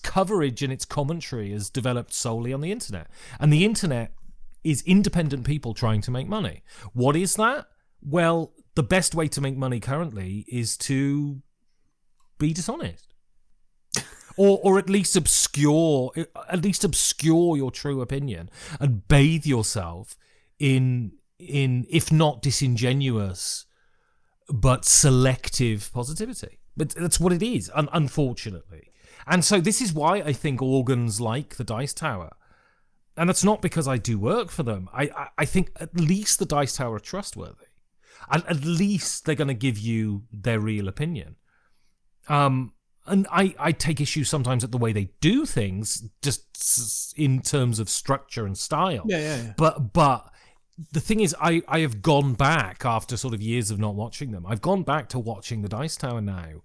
Speaker 3: coverage and its commentary has developed solely on the internet. And the internet is independent people trying to make money. What is that? Well, the best way to make money currently is to be dishonest, or at least obscure your true opinion and bathe yourself in if not disingenuous but selective positivity. But that's what it is, unfortunately. And so this is why I think organs like the Dice Tower, and it's not because I do work for them. I think at least the Dice Tower are trustworthy. And at least they're going to give you their real opinion. And I take issue sometimes at the way they do things, just in terms of structure and style.
Speaker 2: Yeah.
Speaker 3: But the thing is, I have gone back after sort of years of not watching them. I've gone back to watching the Dice Tower now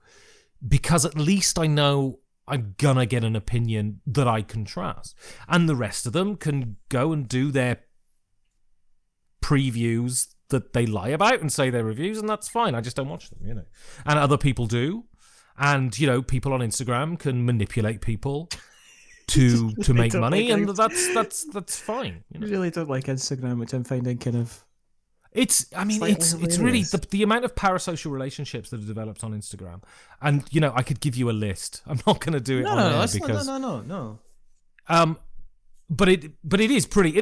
Speaker 3: because at least I know I'm gonna get an opinion that I can trust. And the rest of them can go and do their previews that they lie about and say their reviews, and that's fine. I just don't watch them, And other people do. And, people on Instagram can manipulate people to make money, and that's fine.
Speaker 2: I really don't like Instagram, which I'm finding kind of...
Speaker 3: It's really the amount of parasocial relationships that are developed on Instagram. And, I could give you a list. I'm not going to do it
Speaker 2: No.
Speaker 3: But it is pretty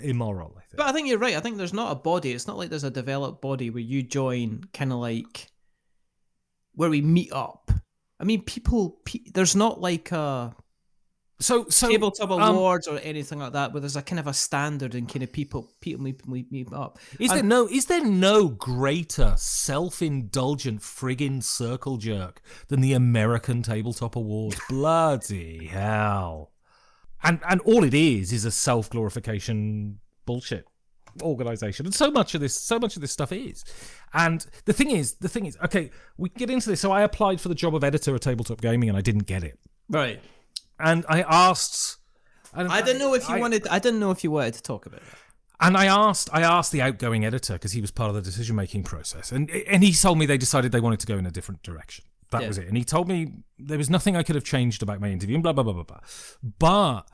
Speaker 3: immoral, I think.
Speaker 2: But I think you're right. I think there's not a body. It's not like there's a developed body where you join, kind of like where we meet up. I mean, there's not like a tabletop awards or anything like that, where there's a kind of a standard and kind of people meet up.
Speaker 3: Is there no greater self-indulgent friggin' circle jerk than the American Tabletop Awards? Bloody hell. And all it is a self-glorification bullshit organization, and so much of this stuff is. And the thing is, okay, we get into this. So I applied for the job of editor at Tabletop Gaming, and I didn't get it.
Speaker 2: Right.
Speaker 3: And I asked.
Speaker 2: I didn't know if you wanted. I didn't know if you wanted to talk about it.
Speaker 3: And I asked the outgoing editor, because he was part of the decision-making process, and he told me they decided they wanted to go in a different direction. That was it. And he told me there was nothing I could have changed about my interview and blah, blah, blah, blah, blah. But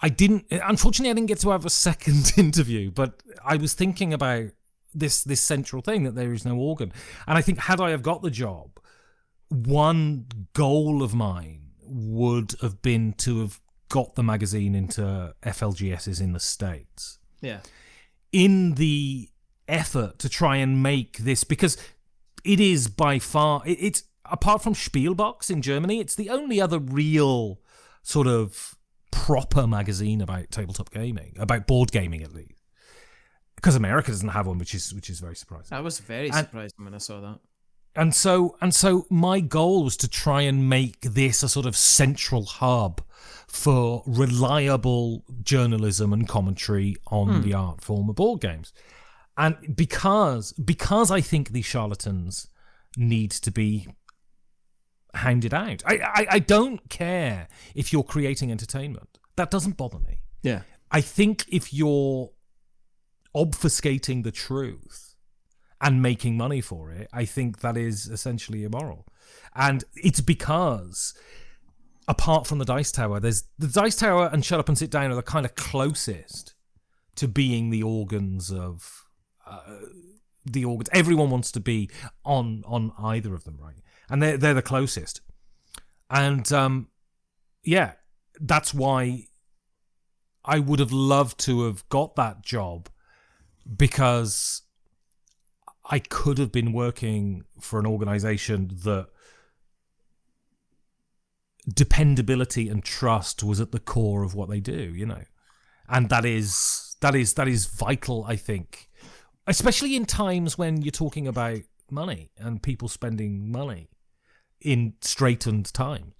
Speaker 3: unfortunately, I didn't get to have a second interview, but I was thinking about this central thing, that there is no organ. And I think had I have got the job, one goal of mine would have been to have got the magazine into FLGSs in the States.
Speaker 2: Yeah.
Speaker 3: In the effort to try and make this, because it is by far, it's apart from Spielbox in Germany, it's the only other real sort of proper magazine about tabletop gaming, about board gaming at least. Because America doesn't have one, which is very surprising.
Speaker 2: I was very surprised when I saw that.
Speaker 3: And so my goal was to try and make this a sort of central hub for reliable journalism and commentary on the art form of board games. And because I think these charlatans need to be hounded out. I don't care if you're creating entertainment. That doesn't bother me.
Speaker 2: Yeah.
Speaker 3: I think if you're obfuscating the truth and making money for it, I think that is essentially immoral. And it's because, apart from the Dice Tower, there's the Dice Tower and Shut Up and Sit Down are the kind of closest to being the organs of the organs. Everyone wants to be on either of them, right? And they're the closest. And that's why I would have loved to have got that job, because I could have been working for an organization that dependability and trust was at the core of what they do, and that is vital, I think, especially in times when you're talking about money and people spending money in straitened times.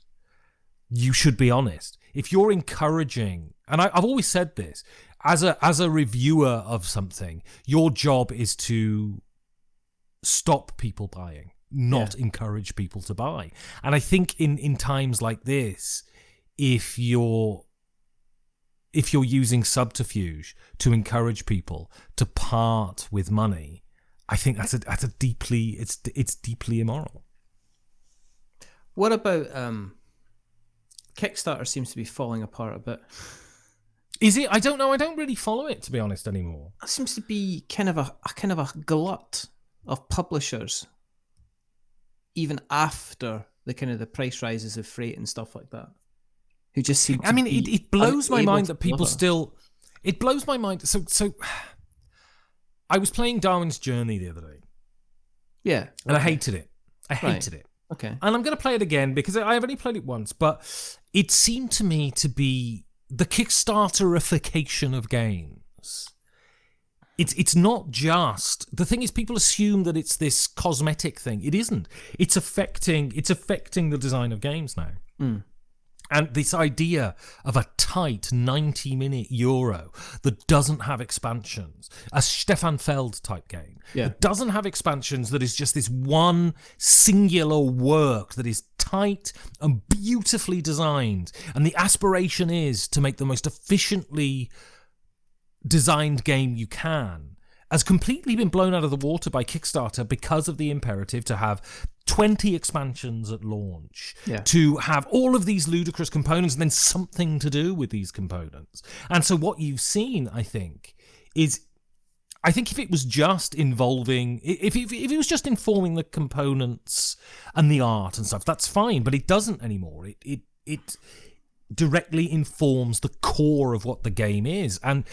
Speaker 3: You should be honest. If you're encouraging, and I've always said this, as a reviewer of something, your job is to stop people buying, not encourage people to buy. And I think in times like this, if you're using subterfuge to encourage people to part with money, I think that's a deeply immoral.
Speaker 2: What about Kickstarter? Seems to be falling apart a bit.
Speaker 3: Is it? I don't know. I don't really follow it, to be honest, anymore.
Speaker 2: It seems to be kind of a glut of publishers, even after the price rises of freight and stuff like that, who just seem to
Speaker 3: it blows my mind that people still... It blows my mind. So I was playing Darwin's Journey the other day.
Speaker 2: Yeah.
Speaker 3: And I hated it. I hated it.
Speaker 2: Okay.
Speaker 3: And I'm going to play it again because I've only played it once, but it seemed to me to be the Kickstarterification of games It's not just the thing is people assume that it's this cosmetic thing. It isn't. It's affecting the design of games now. And this idea of a tight 90-minute Euro that doesn't have expansions, a Stefan Feld type game, that doesn't have expansions, that is just this one singular work that is tight and beautifully designed. And the aspiration is to make the most efficiently designed game you can, has completely been blown out of the water by Kickstarter because of the imperative to have 20 expansions at launch, to have all of these ludicrous components and then something to do with these components. And so what you've seen, I think if it was just involving, if it was just informing the components and the art and stuff, that's fine, but it doesn't anymore. It directly informs the core of what the game is. And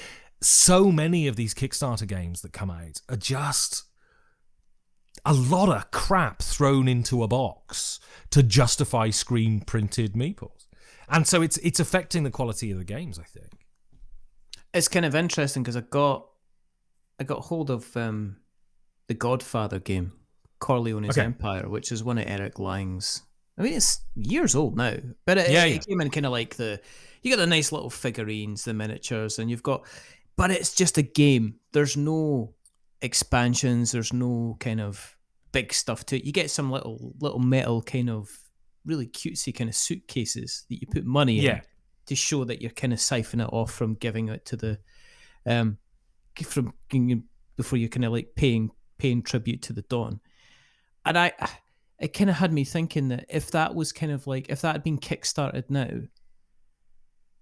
Speaker 3: so many of these Kickstarter games that come out are just a lot of crap thrown into a box to justify screen printed meeples. And so it's affecting the quality of the games, I think.
Speaker 2: It's kind of interesting because I got hold of the Godfather game, Corleone's Empire, which is one of Eric Lang's. I mean, it's years old now, but it came in kind of like you got the nice little figurines, the miniatures, and but it's just a game. There's no expansions. There's no kind of big stuff to it. You get some little metal kind of really cutesy kind of suitcases that you put money in to show that you're kind of siphoning it off from giving it to the before you're kind of like paying tribute to the Dawn. And it kind of had me thinking that if that was kind of like, if that had been kickstarted now,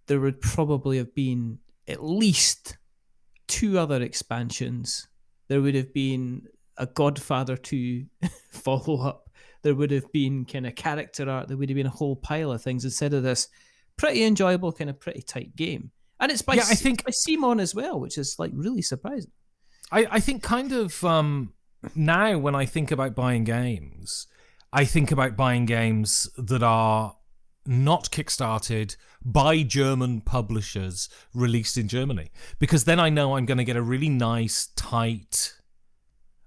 Speaker 2: there would probably have been at least 2 other expansions. There would have been a Godfather 2 follow-up. There would have been kind of character art. There would have been a whole pile of things instead of this pretty enjoyable, kind of pretty tight game. And it's by Simon as well, which is like really surprising.
Speaker 3: I think kind of now when I think about buying games, I think about buying games that are not kickstarted by German publishers released in Germany, because then I know I'm going to get a really nice tight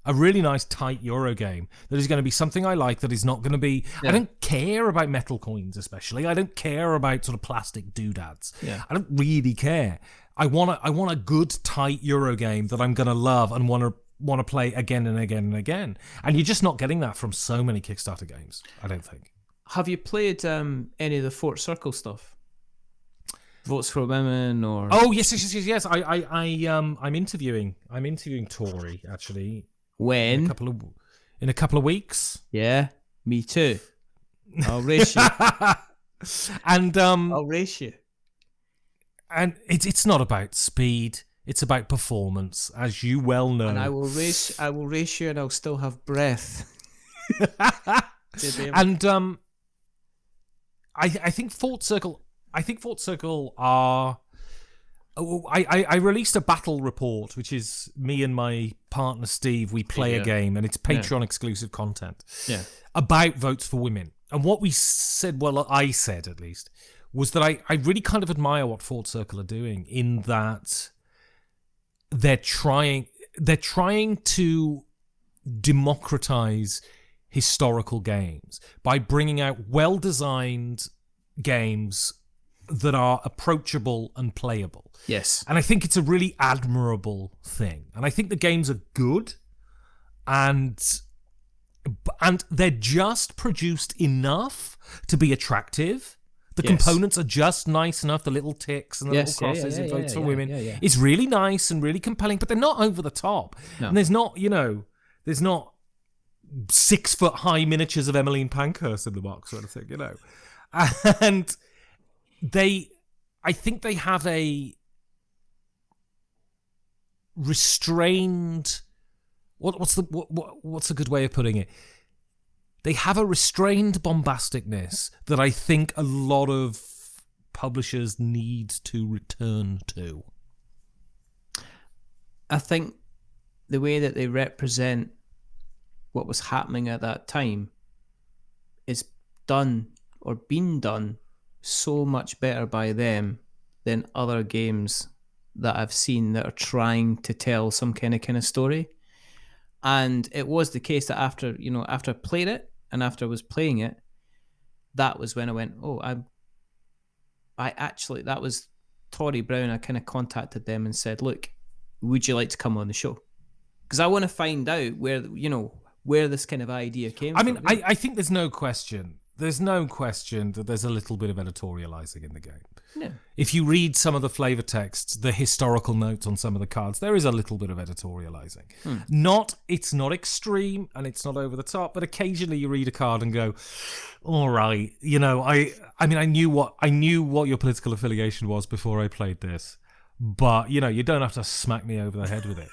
Speaker 3: Euro game that is going to be something I like, that is not going to be I don't care about metal coins, especially. I don't care about sort of plastic doodads. I don't really care. I want a good tight Euro game that I'm going to love and want to play again and again and again. And you're just not getting that from so many Kickstarter games, I don't think.
Speaker 2: Have you played any of the Fort Circle stuff? Votes for Women or?
Speaker 3: Oh yes. I'm interviewing Tori actually.
Speaker 2: When?
Speaker 3: In a couple of weeks.
Speaker 2: Yeah, me too. I'll race you.
Speaker 3: And
Speaker 2: I'll race you.
Speaker 3: And it's not about speed. It's about performance, as you well know.
Speaker 2: And I will race you, and I'll still have breath.
Speaker 3: And I think Fort Circle are. I released a battle report, which is me and my partner Steve. We play a game, and it's Patreon exclusive content. About Votes for Women. And what we said, well, I said at least, was that I really kind of admire what Fort Circle are doing, in that they're trying to democratize historical games by bringing out well-designed games that are approachable and playable.
Speaker 2: Yes.
Speaker 3: And I think it's a really admirable thing. And I think the games are good, and they're just produced enough to be attractive. The components are just nice enough, the little ticks and the little crosses in Votes for Women. It's really nice and really compelling, but they're not over the top. No. And there's not 6-foot high miniatures of Emmeline Pankhurst in the box, sort of thing, And I think they have a restrained. What's a good way of putting it? They have a restrained bombasticness that I think a lot of publishers need to return to.
Speaker 2: I think the way that they represent what was happening at that time is done or been done so much better by them than other games that I've seen that are trying to tell some kind of story. And it was the case that after I played it and after I was playing it, that was when I went, oh, I actually, that was Tory Brown. I kind of contacted them and said, look, would you like to come on the show? Because I want to find out where this kind of idea came from.
Speaker 3: I mean, I think there's no question. There's no question that there's a little bit of editorializing in the game.
Speaker 2: Yeah.
Speaker 3: If you read some of the flavor texts, the historical notes on some of the cards, there is a little bit of editorializing. It's not extreme and it's not over the top, but occasionally you read a card and go, all right, I knew what your political affiliation was before I played this. But, you don't have to smack me over the head with it.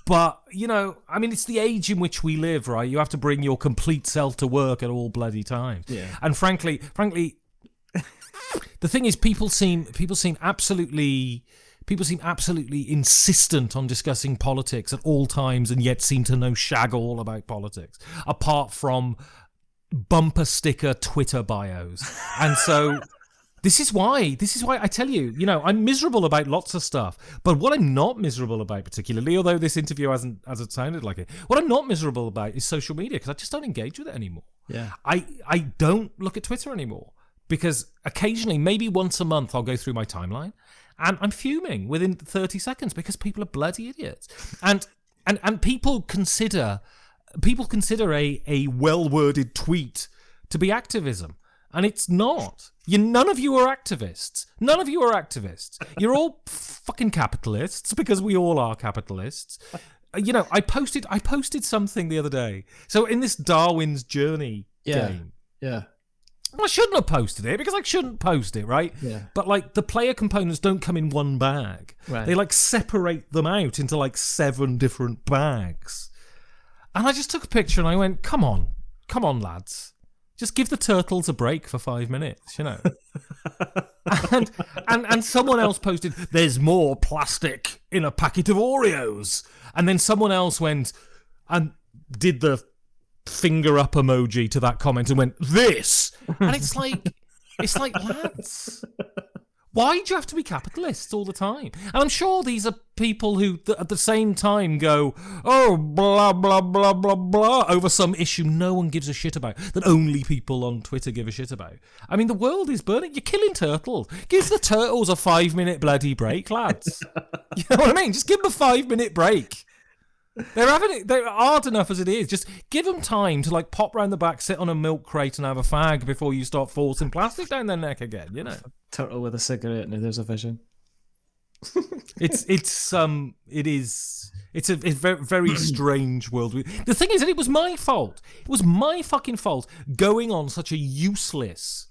Speaker 3: But, it's the age in which we live, right? You have to bring your complete self to work at all bloody times.
Speaker 2: Yeah.
Speaker 3: And frankly, the thing is, people seem absolutely insistent on discussing politics at all times and yet seem to know shag all about politics, apart from bumper sticker Twitter bios. And so... This is why I tell you, I'm miserable about lots of stuff. But what I'm not miserable about particularly, although this interview hasn't sounded like it, what I'm not miserable about is social media, because I just don't engage with it anymore.
Speaker 2: Yeah.
Speaker 3: I don't look at Twitter anymore because occasionally, maybe once a month, I'll go through my timeline and I'm fuming within 30 seconds because people are bloody idiots. And people consider a well-worded tweet to be activism. And it's not. None of you are activists. None of you are activists. You're all fucking capitalists because we all are capitalists. I posted something the other day. So in this Darwin's Journey game.
Speaker 2: Yeah.
Speaker 3: I shouldn't have posted it because I shouldn't post it, right?
Speaker 2: Yeah.
Speaker 3: But the player components don't come in one bag.
Speaker 2: Right.
Speaker 3: They separate them out into 7 different bags. And I just took a picture and I went, come on lads. Just give the turtles a break for 5 minutes, and someone else posted, there's more plastic in a packet of Oreos. And then someone else went and did the finger up emoji to that comment and went, this. And it's like, lads, why do you have to be capitalists all the time? And I'm sure these are people who at the same time go, oh, blah, blah, blah, blah, blah, over some issue no one gives a shit about, that only people on Twitter give a shit about. I mean, the world is burning. You're killing turtles. Give the turtles a 5-minute bloody break, lads. You know what I mean? Just give them a 5-minute break. They're hard enough as it is. Just give them time to pop round the back, sit on a milk crate and have a fag before you start forcing plastic down their neck again,
Speaker 2: Turtle with a cigarette and there's a vision.
Speaker 3: It's a very, very strange world. The thing is that it was my fault. It was my fucking fault going on such a useless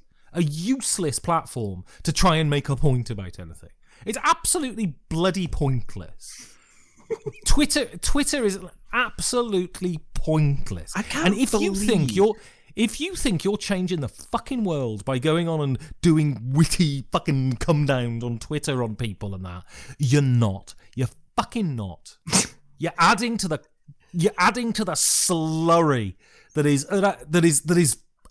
Speaker 3: platform to try and make a point about anything. It's absolutely bloody pointless. Twitter is absolutely pointless.
Speaker 2: I can't
Speaker 3: and if you think you're changing the fucking world by going on and doing witty fucking come downs on Twitter on people and that, you're not. You're fucking not. You're adding to the slurry that is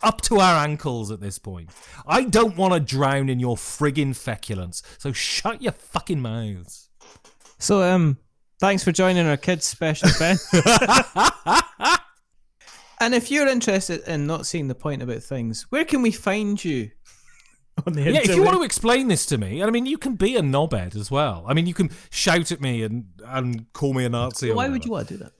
Speaker 3: up to our ankles at this point. I don't want to drown in your friggin' feculence. So shut your fucking mouths.
Speaker 2: So thanks for joining our kids special, Ben. And if you're interested in not seeing the point about things, where can we find you on the internet?
Speaker 3: If you want to explain this to me, you can be a knobhead as well. You can shout at me and call me a Nazi.
Speaker 2: Why would you want to do that?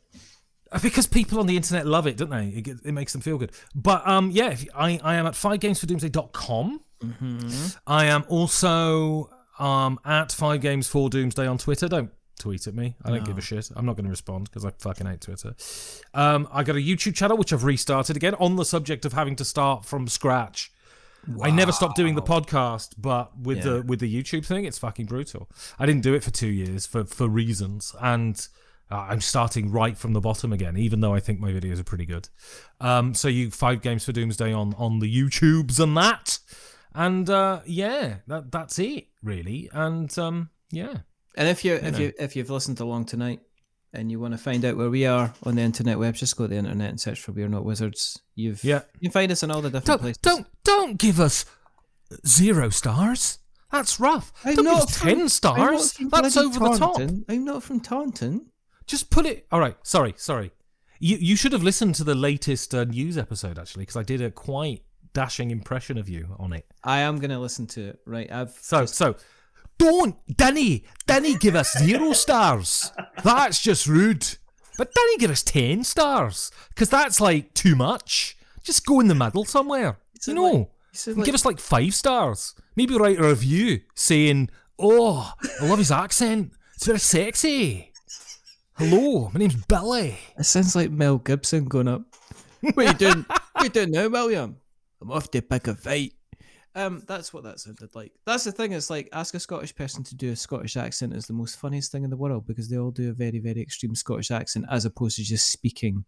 Speaker 3: Because people on the internet love it, don't they? It makes them feel good. But I am at 5gamesfordoomsday.com.
Speaker 2: Mm-hmm. I
Speaker 3: am also at 5gamesfordoomsday on Twitter. Don't tweet at me. I don't give a shit. I'm not going to respond because I fucking hate Twitter. I got a YouTube channel which I've restarted again on the subject of having to start from scratch. Wow. I never stopped doing the podcast, but with the YouTube thing, it's fucking brutal. I didn't do it for 2 years for reasons, and I'm starting right from the bottom again, even though I think my videos are pretty good. So 5 Games for Doomsday on the YouTubes and that, and that's it really, and
Speaker 2: And if you've listened along tonight and you want to find out where we are on the internet web, just go to the internet and search for We're Not Wizards. You can find us in all the different places.
Speaker 3: Don't give us 0 stars. That's rough.
Speaker 2: I'm
Speaker 3: Don't give
Speaker 2: not
Speaker 3: us
Speaker 2: from-
Speaker 3: 10
Speaker 2: I'm
Speaker 3: stars.
Speaker 2: not from
Speaker 3: That's
Speaker 2: bloody
Speaker 3: over the top.
Speaker 2: Taunton. I'm not from Taunton.
Speaker 3: Just put it... All right, sorry. You should have listened to the latest news episode, actually, because I did a quite dashing impression of you on it.
Speaker 2: I am going to listen to it. Right,
Speaker 3: So, don't, Danny give us 0 stars. That's just rude. But Danny give us 10 stars, because that's like too much. Just go in the middle somewhere. Give us like 5 stars. Maybe write a review saying, "Oh, I love his accent. It's very sexy. Hello, my name's Billy."
Speaker 2: It sounds like Mel Gibson going up. What are you doing? What are you doing now, William? I'm off to pick a fight. That's what that sounded like. That's the thing. It's like, ask a Scottish person to do a Scottish accent is the most funniest thing in the world, because they all do a very, very extreme Scottish accent as opposed to just speaking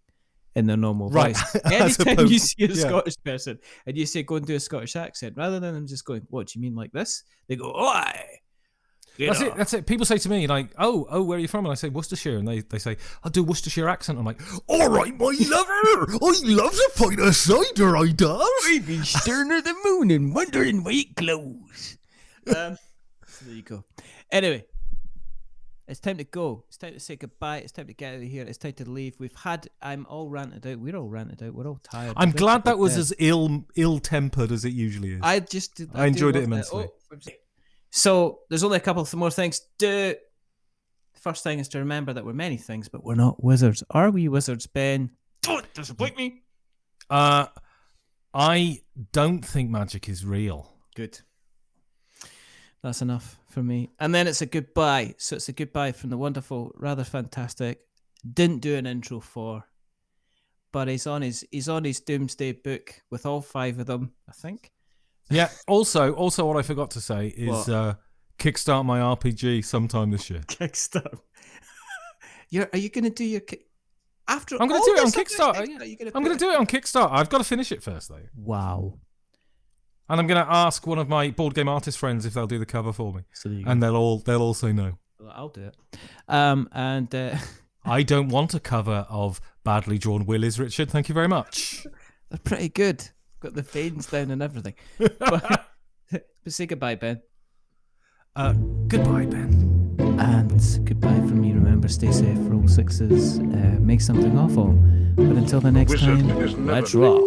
Speaker 2: in their normal voice. Anytime you see a Scottish person and you say, go and do a Scottish accent, rather than them just going, what do you mean like this? They go, oh, aye.
Speaker 3: That's it. People say to me, like, oh, where are you from? And I say, Worcestershire. And they say, I'll do Worcestershire accent. I'm like, all right, my lover. I love to pint of cider, I does.
Speaker 2: I've been staring at the moon and wondering white clothes. So there you go. Anyway, it's time to go. It's time to say goodbye. It's time to get out of here. It's time to leave. I'm all ranted out. We're all ranted out. We're all tired.
Speaker 3: I'm glad that was as ill-tempered as it usually is.
Speaker 2: I
Speaker 3: enjoyed it immensely.
Speaker 2: So there's only a couple of more things. The first thing is to remember that we're many things, but we're not wizards. Are we wizards, Ben? Don't disappoint me.
Speaker 3: I don't think magic is real.
Speaker 2: Good. That's enough for me. And then it's a goodbye. So it's a goodbye from the wonderful, rather fantastic, didn't do an intro for, but he's on his Doomsday book with all 5 of them, I think.
Speaker 3: Yeah. Also, what I forgot to say is kickstart my RPG sometime this year.
Speaker 2: Kickstart. Are you going to do your after?
Speaker 3: I'm going to do it on Kickstarter. I'm going to do it on Kickstarter. I've got to finish it first, though.
Speaker 2: Wow.
Speaker 3: And I'm going to ask one of my board game artist friends if they'll do the cover for me, and they'll all say no.
Speaker 2: Well, I'll do it.
Speaker 3: I don't want a cover of badly drawn willies, Richard. Thank you very much.
Speaker 2: They're pretty good. Got the veins down and everything. But say goodbye, Ben.
Speaker 3: Goodbye, Ben.
Speaker 2: And goodbye from me. Remember, stay safe, roll 6s, make something awful. But until the next time, let's rock.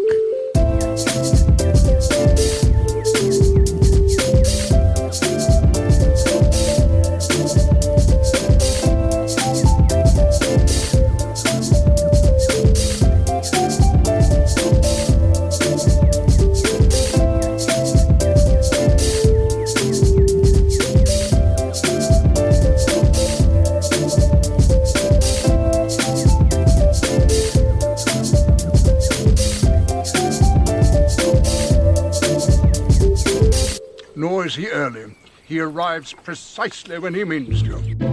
Speaker 4: Nor is he early. He arrives precisely when he means to.